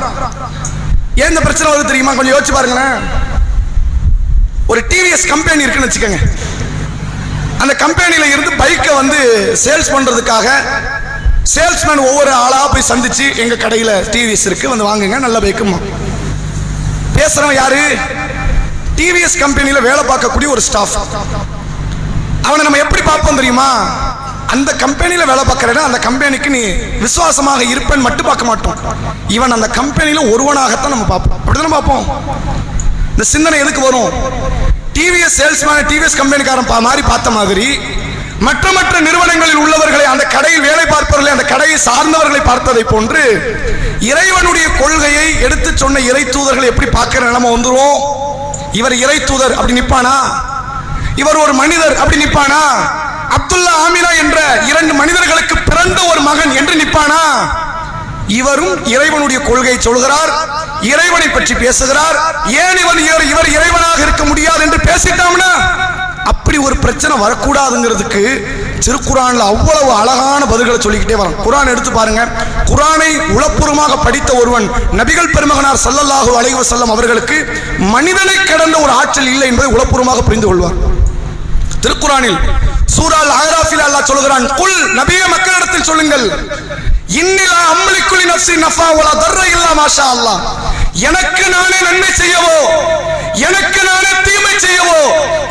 ஏன் இந்த பிரச்சனை வருது தெரியுமா? கொஞ்சம் யோசிச்சு பாருங்களேன். ஒரு டிவிஎஸ் கம்பெனி இருக்குன்னு வச்சுக்கோங்க. அந்த கம்பெனியில இருந்து பைக்கை வந்து சேல்ஸ் பண்றதுக்காக சேல்ஸ்மேன் ஒவ்வொரு ஆளா போய் சந்திச்சு, எங்க கடையில டிவிஎஸ் இருக்கு, வந்து வாங்குங்க, நல்ல பைக்குமா. பேசுறவன் யாரு? டிவிஎஸ் கம்பெனியில வேலை பார்க்கக்கூடிய ஒரு ஸ்டாஃப். அவனை நம்ம எப்படி பார்ப்போம் தெரியுமா? அந்த கம்பெனியில வேலை பார்க்கறேன்னா அந்த கம்பெனிக்கு நீ விசுவாசமாக இருப்பேன்னு மட்டும் பார்க்க மாட்டோம். இவன் அந்த கம்பெனியில ஒருவனாகத்தான் நம்ம பார்ப்போம். அப்படிதான் பார்ப்போம். இந்த சிந்தனை எதுக்கு வரும்? டிவிஎஸ் சேல்ஸ்மேன் டிவிஎஸ் கம்பெனிக்காரன் மாதிரி பார்த்த மாதிரி மற்ற மற்ற நிறுவனங்களில் உள்ளவர்களை, அந்த கடையில் வேலை பார்ப்பவர்களை, அந்த கடையை சார்ந்தவர்களை பார்த்ததை போன்று இறைவனுடைய கொள்கையை எடுத்து சொன்ன இறை தூதர்களை எப்படி பார்க்கிற நிலைமை வந்துரும். இவர் இறை தூதர் அப்படி நிப்பானா? இவர் ஒரு மனிதர் அப்படி நிப்பானா? அப்துல்லா ஆமினா என்ற 2 மனிதர்களுக்கு பிறந்த ஒரு மகன் என்று நிப்பானா? இவரும் இறைவனுடைய கொள்கையை சொல்கிறார், இறைவனை பற்றி பேசுகிறார். ஏன் இவர் இறைவனாக இருக்க முடியாது என்று பேசிட்டாம்னா அப்படி ஒரு பிரச்சனை வரக்கூடாதுங்கிறதுக்கு திருக்குரான்ல அவ்வளவு அழகான பதில்களை சொல்லிக்கிட்டே வரும். குரான் எடுத்து பாருங்க. குரானை உளப்பூர்வமாக படித்த ஒருவன் நபிகள் பெருமகனார் ஸல்லல்லாஹு அலைஹி வஸல்லம் அவர்களுக்கு மனிதனை கடந்த ஒரு ஆற்றல் இல்லை என்பதை உளப்பூர்வமாக புரிந்து கொள்வார். திருக்குரானில் சூரா அல்-அஹ்ராஃபில் அல்லாஹ் சொல்கிறான், குல் நபியே மக்களிடத்தில் சொல்லுங்கள், இன்னிலா அம்லிக்கு லினஃப்ஸி நஃபா வலா தர்ர இல்லா மாஷா அல்லாஹ், எனக்கு நானே நன்மை செய்யவோ எனக்கு நானே தீமை செய்யவோ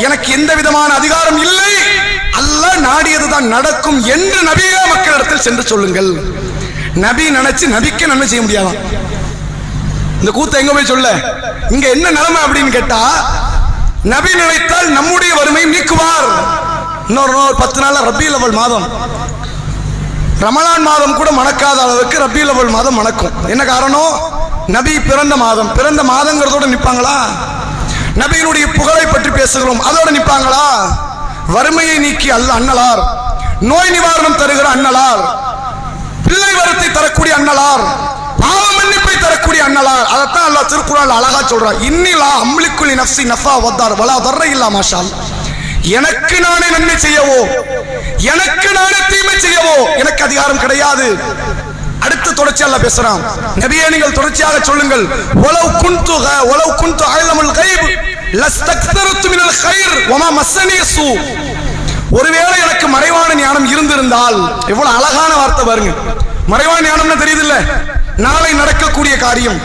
எனக்கு எந்த விதமான அதிகாரம் இல்லை, அல்லாஹ் நாடியதுதான் நடக்கும் என்று நபியே மக்களிடத்தில் சென்று சொல்லுங்கள். நபி நினைச்சு நபிக்கு நன்மை செய்ய முடியாதான்? இந்த கூத்தை எங்க போய் சொல்ல? இங்க என்ன நிலைமை அப்படின்னு கேட்டா, நபி நினைத்தால் நம்முடைய வறுமை நீக்குவார். இன்னொரு 10 நாள் ரபியுல் அவ்வல் மாதம், ரமலான் மாதம் கூட மணக்காத அளவுக்கு ரபியுல் அவ்வல் மாதம் மணக்கும். என்ன காரணம்? நபி பிறந்த மாதம். பிறந்த மாதங்கிறதோட நிப்பாங்களா? நபியினுடைய புகழை பற்றி பேசுகிறோம், அதோட நிப்பாங்களா? வறுமையை நீக்கி அண்ணலார், நோய் நிவாரணம் தருகிற அண்ணலார், பிள்ளை வரத்தை தரக்கூடிய அண்ணலார், பாவ மன்னிப்பை தரக்கூடிய அண்ணலார். அதைத்தான் அல்லாஹ் திருக்குறான்ல அழகா சொல்றான், இன்னிலா அம்லிக்கு லினஃப்ஸி நஃபா வத்தார் வலா தர்ர இல்லா மாஷா அல்லாஹ், எனக்கு நானே நன்மை செய்யவோ எனக்கு நானே தீமை செய்யவோ எனக்கு அதிகாரம் கிடையாது. அடுத்து தொடர்ச்சி அல்லாஹ் பேசுறான், நபியே நீங்கள் தொடர்ச்சியாக சொல்லுங்கள், வலவ் குன்து அலமுல் கைப் லஸ்தக்தரத்து மினல் கைர் வமா மஸ்ஸனி ஸூ, ஒருவேளை எனக்கு மறைவான ஞானம் இருந்திருந்தால். எவ்வளவு அழகான வார்த்தை பாருங்க. மறைவான ஞானம்னு தெரியுது இல்ல, நாளை நடக்கக்கூடிய காரியம்,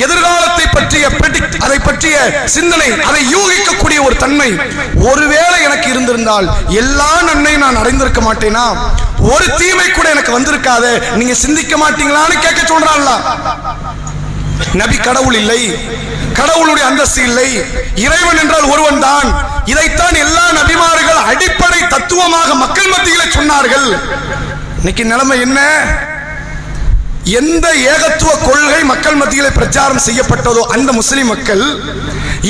எதிர்காலத்தை பற்றிய பிரெடிக்ட், அதை பற்றிய சிந்தனை, அதை யூகிக்கக்கூடிய ஒரு தன்மை ஒருவேளை எனக்கு இருந்திருந்தால் எல்லா நன்மையும் நான் அடைந்திருக்க மாட்டேனா? ஒரு தீமை கூட எனக்கு வந்திருக்காது, நீங்க சிந்திக்க மாட்டீங்களான்னு கேட்க சொல்றான்ல. நபி கடவுள் இல்லை, கடவுளுடைய அந்தஸ்து இல்லை, இறைவன் என்றால் ஒருவன் தான். இதைத்தான் எல்லா நபிமார்கள் அடிப்படை தத்துவமாக மக்கள் மத்தியிலே சொன்னார்கள். இன்னைக்கு நிலைமை என்ன? எந்த ஏகத்துவ கொள்கை மக்கள் மத்தியிலே பிரச்சாரம் செய்யப்பட்டதோ அந்த முஸ்லிம் மக்கள்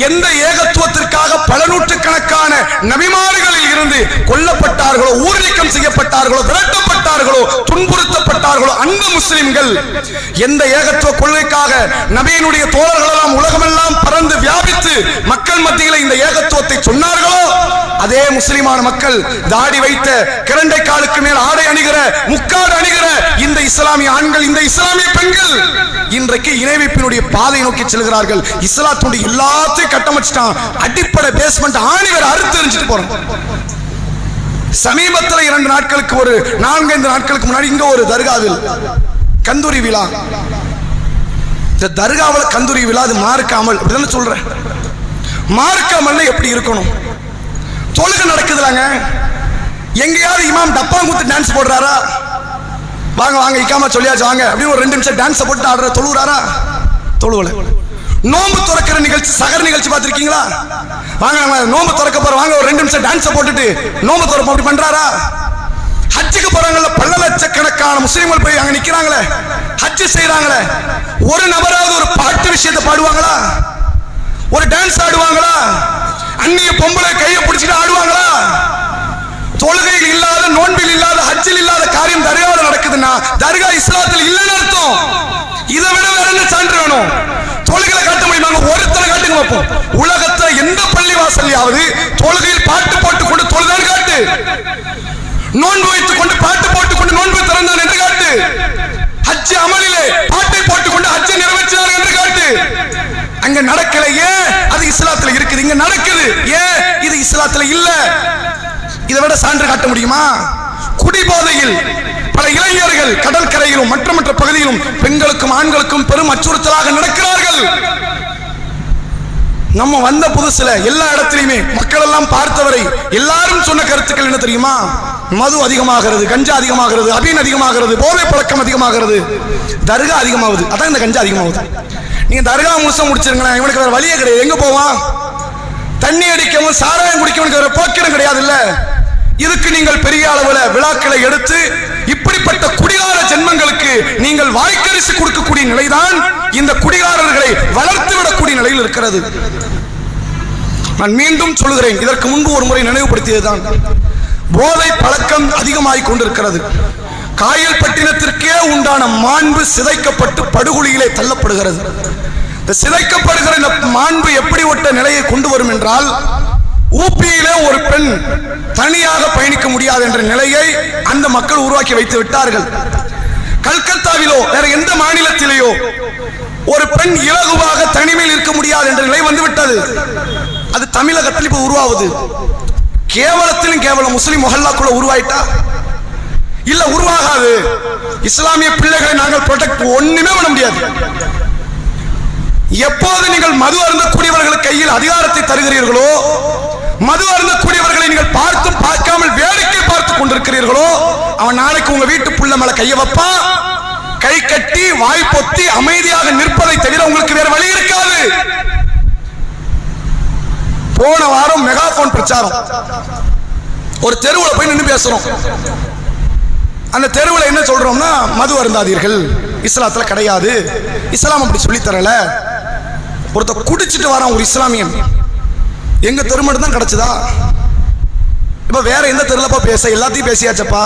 எந்த ஏகத்துவத்திற்காக பல நூற்றுக்கணக்கான நபிமார்களில் இருந்து கொல்லப்பட்டார்களோ, ஊர் நீக்கம் செய்யப்பட்டார்களோ, விரட்டப்பட்டார்களோ, துன்புறுத்தப்பட்டார்களோ அந்த முஸ்லிம்கள் எந்த ஏகத்துவ கொள்கைக்காக நபியினுடைய தோழர்கள் எல்லாம் உலகமெல்லாம் பறந்து வியாபித்து மக்கள் மத்தியில் இந்த ஏகத்துவத்தை சொன்னார்களோ அதே முஸ்லிமான மக்கள் தாடி வைத்த, கிரண்டை காலுக்கு மேல் ஆடை அணிகிற, முக்காடு அணிகிற இந்த இஸ்லாமிய ஆண்கள், இந்த இஸ்லாமிய பெண்கள் இன்றைக்கு இணைவிப்பினுடைய பாதை நோக்கி செல்கிறார்கள். இஸ்லாத்துடைய எல்லாத்தையும் கட்டமைச்சிட்டான், அடிப்படை பேஸ்மெண்ட் ஆணி வேற அறுத்து எறிஞ்சிட்டு போறோம். சமீபத்தில் 2 நாட்களுக்கு ஒரு 4-5 நாட்களுக்கு முன்னாடி இங்க ஒரு தர்காவில் கந்தூரி விழா. இந்த தர்காவில் கந்தூரி விழா அது மார்க்காமல் அப்படிதானே சொல்றேன். மார்க்காமல் எப்படி இருக்கணும்? தொழுகை நடக்குதுலாங்க, எங்கேயாவது இமாம் டப்பாங்குத்து டான்ஸ் போடுறாரா? வாங்க வாங்க இக்காம சொல்லியாச்சு வாங்க அப்படின்னு ஒரு 2 நிமிஷம் டான்ஸ் போட்டு ஆடுற தொழுகிறாரா? தொழுவல. நோம்பு துறக்கிற நிகழ்ச்சி, சகர் நிகழ்ச்சி பார்த்திருக்கீங்களா? வாங்க நோம்பு துறக்க போற, வாங்க ஒரு 2 நிமிஷம் டான்ஸ் போட்டுட்டு நோம்பு துறப்போம் அப்படி பண்றாரா? ஹஜ்ஜுக்கு போறாங்கல்ல, பல லட்சக்கணக்கான முஸ்லிம்கள் போய் அங்க நிக்கிறாங்களே, ஹஜ் செய்யறாங்களே, ஒரு நபராவது ஒரு பாட்டு விஷயத்தை பாடுவாங்களா? ஒரு டான்ஸ் ஆடுவாங்களா? அந்நிய பொம்பளை கையை பிடிச்சிட்டு ஆடுவாங்களா? தொழுகையில் இல்லாத, நோன்பில் இல்லாத, ஹஜ்ஜில் இல்லாத காரியம் தர்காவில் நடக்குதுன்னா தர்கா இஸ்லாத்தில் இல்லைன்னு அர்த்தம். இதை விட வேற என்ன சான்று வேணும்? தொழுகையில காட்ட முடியுமா? ஒருத்தனை காட்டுங்க பார்ப்போம். உலகத்துல எந்த பள்ளிவாசல்லையாவது தொழுகையில் பாட்டு போட்டுக் கொண்டு தொழுதான் காட்டு, நோன்பு வைத்துக் கொண்டு பாட்டு போட்டுக் கொண்டு நோன்பு திறந்தான் என்று காட்டு, ஹஜ் அமலிலே பாட்டை போட்டுக் கொண்டு ஹஜ்ஜை நிறைவேற்றினார் என்று காட்டு. அங்க நடக்கலையே, அது இஸ்லாத்துல இருக்குது. இங்க நடக்குது, ஏன் இது இஸ்லாத்துல இல்ல? இதை விட சான்று காட்ட முடியுமா? குடிபோதையில் பல இளைஞர்கள் கடற்கரையிலும் மற்ற பகுதியிலும் பெண்களுக்கும் ஆண்களுக்கும் பெரும் அச்சுறுத்தலாக நடக்கிறார்கள். நம்ம வந்த புதுசுல எல்லா இடத்திலுமே மக்கள் எல்லாம் பார்த்தவரை எல்லாரும் சொன்ன கருத்துக்கள் என்ன தெரியுமா? மது அதிகமாகிறது, கஞ்சா அதிகமாகிறது, அபீன் அதிகமாகிறது, போதை பழக்கம் அதிகமாகிறது, தர்கா அதிகமாகுது. அதான் இந்த கஞ்சா அதிகமாகுது. நீங்க தர்கா முழுசம் முடிச்சிருங்களேன், இவனுக்கு வேற வழியே கிடையாது. எங்க போவான்? தண்ணி அடிக்கவும் சாராயம் குடிக்கவும் வேற போக்கிடம் கிடையாது இல்ல. இதுக்கு நீங்கள் பெரிய அளவுல விழாக்களை எடுத்து இப்படிப்பட்ட குடிகார ஜென்மங்களுக்கு நீங்கள் வாய்க்கரிசி கொடுக்கக்கூடிய நிலைதான் இந்த குடிகாரர்களை வளர்த்து விடக்கூடிய நிலையில் இருக்கிறது. நான் மீண்டும் சொல்கிறேன், இதற்கு முன்பு ஒரு முறை நினைவுபடுத்தியதுதான். போதை பழக்கம் அதிகமாகிக் கொண்டிருக்கிறது. காயல் பட்டினத்திற்கே உண்டான மாண்பு சிதைக்கப்பட்டு படுகொலியிலே தள்ளப்படுகிறது. இந்த சிதைக்கப்படுகிற இந்த மாண்பு எப்படி ஒட்ட நிலையை கொண்டு வரும் என்றால், ஊப்பியிலே ஒரு பெண் தனியாக பயணிக்க முடியாது என்ற நிலையை அந்த மக்கள் உருவாக்கி வைத்து விட்டார்கள். கல்கத்தாவிலோ வேற எந்த மாநிலத்திலேயோ ஒரு பெண் இலகுவாக தனிமையில் இருக்க முடியாது என்ற நிலை வந்துவிட்டது. அது தமிழகத்தில் இப்ப உருவாகுது. கேவலத்திலும் கேவலம் முஸ்லிம் மொஹல்லாக்குள்ள உருவாயிட்டா இல்ல உருவாகாது. இஸ்லாமிய பிள்ளைகளை நாங்கள் ப்ரொடெக்ட் ஒண்ணுமே பண்ண முடியாது. எப்போது நீங்கள் மது அருந்தக்கூடியவர்கள் கையில் அதிகாரத்தை தருகிறீர்களோ, மது அருந்தக்கூடியவர்களை நீங்கள் பார்த்தும் பார்க்காமல் வேடிக்கை பார்த்துக் கொண்டிருக்கிறீர்களோ, அவன் நாளைக்கு உங்க வீட்டு புள்ள மேல கைய வைப்பான். கை கட்டி வாய் பொத்தி அமைதியாக நிற்பதை தவிர உங்களுக்கு வேற வழி இருக்காது. போன வாரம் மெகாபோன் பிரச்சாரம், ஒரு தெருவில் போய் நின்று பேசுறோம். அந்த தெருவில் என்ன சொல்றோம்னா, மது அருந்தாதீர்கள், இஸ்லாத்துல கிடையாது, இஸ்லாம் அப்படி சொல்லி தரல. ஒருத்தர் குடிச்சிட்டு வரான் ஒரு இஸ்லாமியன், எங்க தெரு மட்டும் தான் கிடைச்சதா? இப்ப வேற எந்த தெருலப்பா பேச? எல்லாத்தையும் பேசியாச்சப்பா,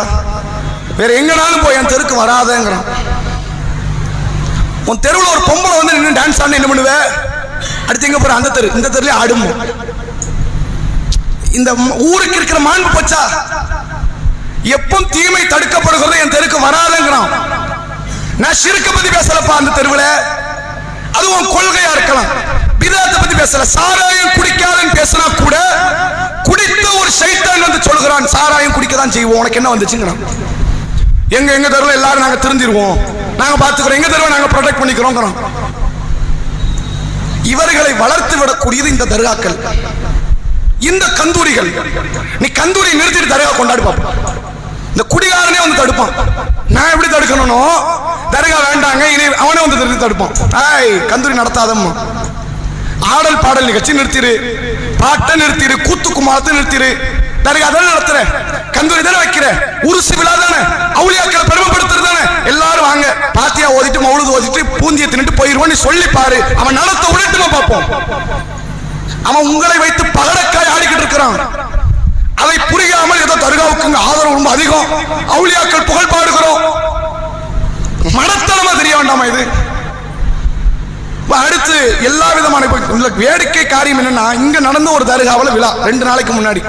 வேற எங்கனாலும் போய் என் தெருக்கு வராதேங்கிறான். உன் தெருவில் ஒரு பொம்பளை வந்து நின்று டான்ஸ் ஆட என்ன பண்ணுவ? அடுத்து எங்க போற? அந்த தெரு, இந்த தெருல ஆடும். இந்த ஊருக்கு இருக்கிற மாண்பு போச்சா? எப்பவும் தீமை தடுக்கப்படுகிறது, என் தெருக்கு வராதேங்கிறான். நான் ஷிர்க்க பத்தி பேசலப்பா அந்த தெருவில், அதுவும் கொள்கையா இருக்கலாம். பிதாத்தை பத்தி பேசல, சாராயம் குடிக்காதன்னு பேசினா கூட குடித்த ஒரு ஷைத்தான் வந்து சொல்கிறான், சாராயம் குடிக்க தான் செய்வோம், உனக்கு என்ன வந்துச்சுங்கிறான். எங்க தெருவில் எல்லாரும் நாங்க திருந்திருவோம், நாங்க பாத்துக்கிறோம், எங்க தெருவை நாங்க ப்ரொடெக்ட் பண்ணிக்கிறோம். இவர்களை வளர்த்து விடக்கூடியது இந்த தர்காக்கள், இந்த கந்தூரிகள். நீ கந்தூரி நிறுத்திட்டு தர்கா கொண்டாடு பாப்பா. இந்த குடிகாரனே வந்து தடுப்பான். நான் எப்படி தடுக்கணும்? தர்கா வேண்டாங்க, இனி அவனே வந்து தடுப்பான். கந்தூரி நடத்தாதம்மா, ஆடல் பாடல் நிகழ்ச்சி நிறுத்திரு, பாட்டை நிறுத்திரு, கூத்து குமாரத்தை நிறுத்திரு, தர்கா தானே நடத்துற, கந்தூரி தானே வைக்கிற, உருசு விழா தானே, அவுளியாக்களை பெருமைப்படுத்துறது தானே, எல்லாரும் வாங்க பாத்தியா ஓதிட்டு மவுளுது ஓதிட்டு பூந்திய தின்னுட்டு போயிருவோம் சொல்லி பாரு. அவன் நடத்த உடட்டுமா பார்ப்போம். அவன் உங்களை வைத்து பகடக்காய் ஆடிக்கிட்டு இருக்கிறான். அதை புரியாமல் ஏதோ தர்காவுக்கு ஆதரவு ரொம்ப அதிகம், அவுளியாக்கள் புகழ் பாடுகிறோம், மனத்தனமா தெரிய வேண்டாமா இது? அடுத்து எல்லா விதமான வேடிக்கை காரியம் என்னன்னா, இங்க நடந்த ஒரு தர்காவில் விழா 2 நாளைக்கு முன்னாடி,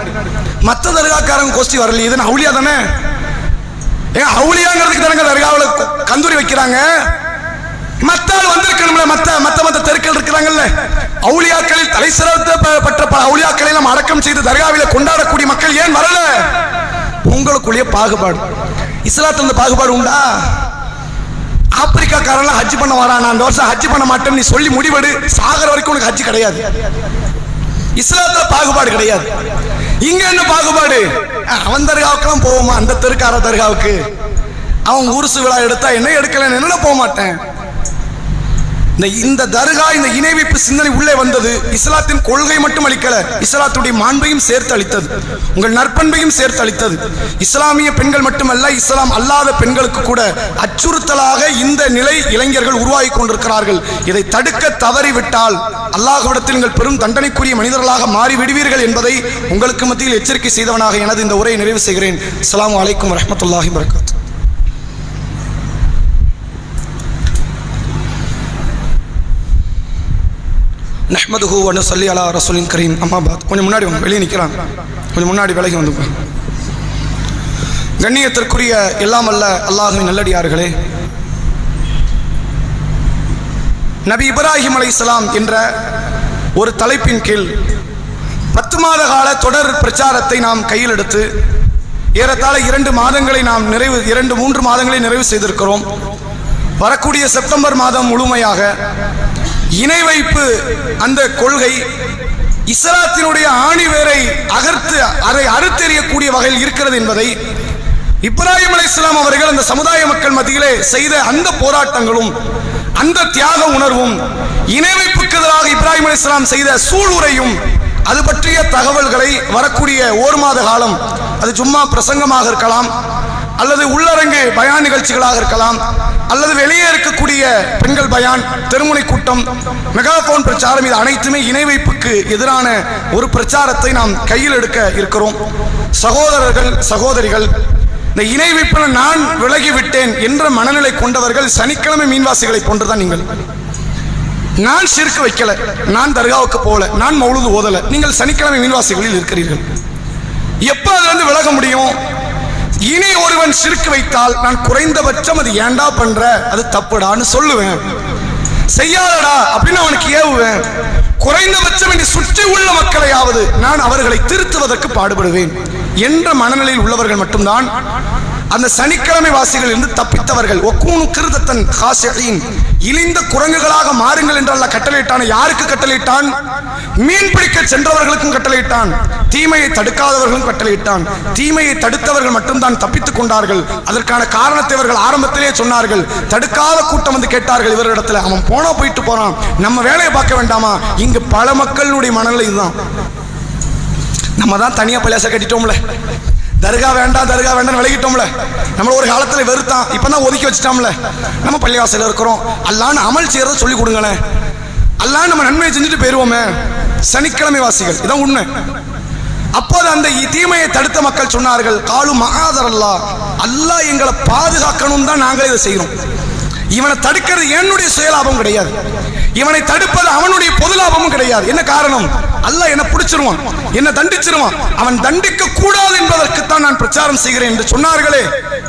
மற்ற தர்காக்காரங்க கோஷ்டி வரல, இது அவுளியா தானே, ஏன் அவுளியாங்கிறதுக்கு தானே தர்காவில் கந்தூரி வைக்கிறாங்க. மத்த ஆள் வந்திருக்கணும்ல, மத்த தெருக்கள் இருக்கிறாங்கல்ல, அவுளியாக்களில் தலை சிறந்த பட்ட பல அவுளியாக்களை நாம் அடக்கம் செய்து தர்காவில கொண்டாடக்கூடிய மக்கள் ஏன் வரல? உங்களுக்குள்ளேயே பாகுபாடு. இஸ்லாத்துல இந்த பாகுபாடு உண்டா? ஆப்பிரிக்காக்காரெல்லாம் ஹஜ் பண்ண வரான், நான் அந்த வருஷம் ஹஜ் பண்ண மாட்டேன்னு நீ சொல்லி முடிவெடு, சாகர வரைக்கும் உனக்கு ஹஜ் கிடையாது. இஸ்லாத்துல பாகுபாடு கிடையாது. இங்க என்ன பாகுபாடு? அவன் தர்காவுக்கெல்லாம் போவோமா, அந்த தெருக்கார தர்காவுக்கு அவன் ஊருசு விழா எடுத்தா என்ன, எடுக்கல என்ன போக மாட்டேன். இந்த தர்கா, இந்த இணைவிப்பு சிந்தனை உள்ளே வந்தது. இஸ்லாத்தின் கொள்கை மட்டும் அளிக்கல, இஸ்லாத்துடைய மாண்பையும் சேர்த்து அளித்தது, உங்கள் நற்பண்பையும் சேர்த்து அளித்தது. இஸ்லாமிய பெண்கள் மட்டுமல்ல, இஸ்லாம் அல்லாத பெண்களுக்கு கூட அச்சுறுத்தலாக இந்த நிலை இளைஞர்கள் உருவாகி கொண்டிருக்கிறார்கள். இதை தடுக்க தவறிவிட்டால் அல்லாஹ்விடத்தில் நீங்கள் பெரும் தண்டனைக்குரிய மனிதர்களாக மாறி விடுவீர்கள் என்பதை உங்களுக்கு மத்தியில் எச்சரிக்கை செய்தவனாக எனது இந்த உரையை நிறைவு செய்கிறேன். அஸ்ஸலாமு அலைக்கும் வரஹ்மத்துல்லாஹி வபரகாத்துஹு. நஹ்மதுஹு வ நுஸல்லி அலா ரசூலின் கரீம். அம்மா பாத். கொஞ்சம் முன்னாடி வாங்க, வெளியே நிற்கிறாங்க, கொஞ்சம் முன்னாடி விலகி வந்து. கண்ணியத்திற்குரிய எல்லாம் அல்ல அல்லாஹ்வின் நல்லடியார்களே, நபி இப்ராஹிம் அலைஹிஸ்ஸலாம் என்ற ஒரு தலைப்பின் கீழ் 10 மாத கால தொடர் பிரச்சாரத்தை நாம் கையில் எடுத்து ஏறத்தாழ 2 மாதங்களை நாம் 2-3 மாதங்களை நிறைவு செய்திருக்கிறோம். வரக்கூடிய செப்டம்பர் மாதம் முழுமையாக இணை வைப்பு அந்த கொள்கை இஸ்லாத்தினுடைய ஆணிவேரை அதை அறுத்தெறியக்கூடிய வகையில் இருக்கிறது என்பதை இப்ராஹிம் அலைஹிஸ்ஸலாம் அவர்கள் அந்த சமுதாய மக்கள் மத்தியிலே செய்த அந்த போராட்டங்களும் அந்த தியாக உணர்வும், இணை வைப்புக்கு எதிராக இப்ராஹிம் அலைஹிஸ்ஸலாம் செய்த சூளுரையும், அது பற்றிய தகவல்களை வரக்கூடிய 1 மாத காலம், அது சும்மா பிரசங்கமாக இருக்கலாம், அல்லது உள்ளரங்கு பயான் நிகழ்ச்சிகளாக இருக்கலாம், அல்லது வெளியே இருக்கக்கூடிய பெண்கள் பயான், தெருமுனை கூட்டம், மெகாபோன் பிரச்சாரம், இது அனைத்துமே இணை வைப்புக்கு எதிரான ஒரு பிரச்சாரத்தை நாம் கையில் எடுக்க இருக்கிறோம். சகோதரர்கள், சகோதரிகள், இந்த இணை வைப்பில் நான் விலகிவிட்டேன் என்ற மனநிலை கொண்டவர்கள் சனிக்கிழமை மீன்வாசிகளை போன்றுதான் நீங்கள். நான் ஷிர்க் வைக்கல, நான் தர்காவுக்கு போகல, நான் மௌலூது ஓதல, நீங்கள் சனிக்கிழமை மீன்வாசிகளில் இருக்கிறீர்கள். எப்ப அதிலிருந்து விலக முடியும்? இனி ஒருவன் ஷிர்க் வைத்தால் நான் குறைந்தபட்சம் அது ஏண்டா பண்ற, அது தப்புடான்னு சொல்லுவேன். செய்யாதடா அப்படின்னு அவனுக்கு ஏவுவேன். குறைந்தபட்சம் இனி சுற்றி உள்ள மக்களையாவது நான் அவர்களை திருத்துவதற்கு பாடுபடுவேன் என்ற மனநிலையில் உள்ளவர்கள் மட்டும்தான் அந்த சனிக்கிழமை வாசிகள் இருந்து தப்பித்தவர்கள். ஒக்கூனு கிருதத்தன் காசியின், இழிந்த குரங்குகளாக மாறுங்கள் என்று அல்லாஹ் கட்டளையிட்டான். யாருக்கு கட்டளையிட்டான்? மீன் பிடிக்க சென்றவர்களுக்கும் கட்டளையிட்டான், தீமையை தடுக்காதவர்களும் கட்டளையிட்டான். தீமையை தடுத்தவர்கள் மட்டும்தான் தப்பித்துக் கொண்டார்கள். அதற்கான காரணத்தை அவர்கள் ஆரம்பத்திலே சொன்னார்கள். தடுக்காத கூட்டம் வந்து கேட்டார்கள் இவரிடத்துல, அவன் போனா போயிட்டு போறான், நம்ம வேலையை பார்க்க வேண்டாமா? இங்கு பல மக்களுடைய மனநிலை இதுதான். நம்ம தான் தனியா பள்ளியாசை கட்டிட்டோம்ல, தர்கா வேண்டாம் தர்கா வேண்டாம் விலகிட்டோம்ல, நம்மள ஒரு காலத்துல வெறுத்தான், இப்பதான் ஒதுக்கி வச்சுட்டோம்ல, நம்ம பள்ளிவாசல இருக்கிறோம், அல்லான்னு அமல் செய்யறத சொல்லி கொடுங்களேன், அல்லான்னு நம்ம நன்மையை செஞ்சுட்டு போயிருவோமே. சனிக்கிழமை வாசிகள் இதான் உண்மை. அப்போது அந்த தீமையை தடுத்த மக்கள் சொன்னார்கள், காலு மகாதரல்லா, அல்லாஹ் எங்களை பாதுகாக்கணும் தான் நாங்களே இதை செய்யறோம். இவனை தடுக்கிறது என்னுடைய சுயலாபம் கிடையாது, இவனை தடுப்பது அவனுடைய பொது லாபமும் கிடையாது. என்ன காரணம்? அல்லாஹ் என்ன பிடிச்சிருவான், என்ன தண்டிச்சிருவான், அவன் தண்டிக்க கூடாது என்பதற்குத்தான் நான் பிரச்சாரம் செய்கிறேன் என்று சொன்னார்களே,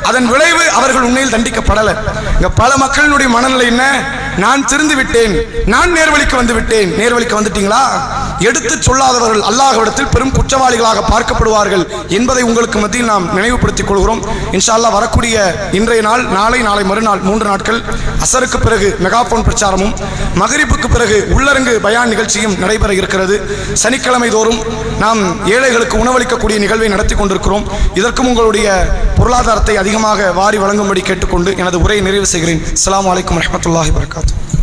அதன் விளைவு அவர்கள் உண்மையில் தண்டிக்கப்படலை. இங்க பல மக்களினுடைய மனநிலை என்ன? நான் திருந்து விட்டேன், நான் நேர்வழிக்கு வந்து விட்டேன். நேர்வழிக்கு வந்துட்டீங்களா? எடுத்து சொல்லாதவர்கள் அல்லாஹ்விடத்தில் பெரும் குற்றவாளிகளாக பார்க்கப்படுவார்கள் என்பதை உங்களுக்கு மத்தியில் நாம் நினைவுபடுத்திக் கொள்கிறோம். இன்ஷா அல்லாஹ் வரக்கூடிய இன்றைய நாள், நாளை மறுநாள் 3 நாட்கள் அசருக்கு பிறகு மெகாபோன் பிரச்சாரமும், மகரிப்புக்கு பிறகு உள்ளரங்கு பயான் நிகழ்ச்சியும் நடைபெற இருக்கிறது. சனிக்கிழமை தோறும் நாம் ஏழைகளுக்கு உணவளிக்கக்கூடிய நிகழ்வை நடத்தி கொண்டிருக்கிறோம். இதற்கும் உங்களுடைய பொருளாதாரத்தை அதிகமாக வாரி வழங்கும்படி கேட்டுக்கொண்டு எனது உரையை நிறைவு செய்கிறேன். அஸ்ஸலாமு அலைக்கும் வரஹ்மத்துல்லாஹி வபரகாத்துஹு.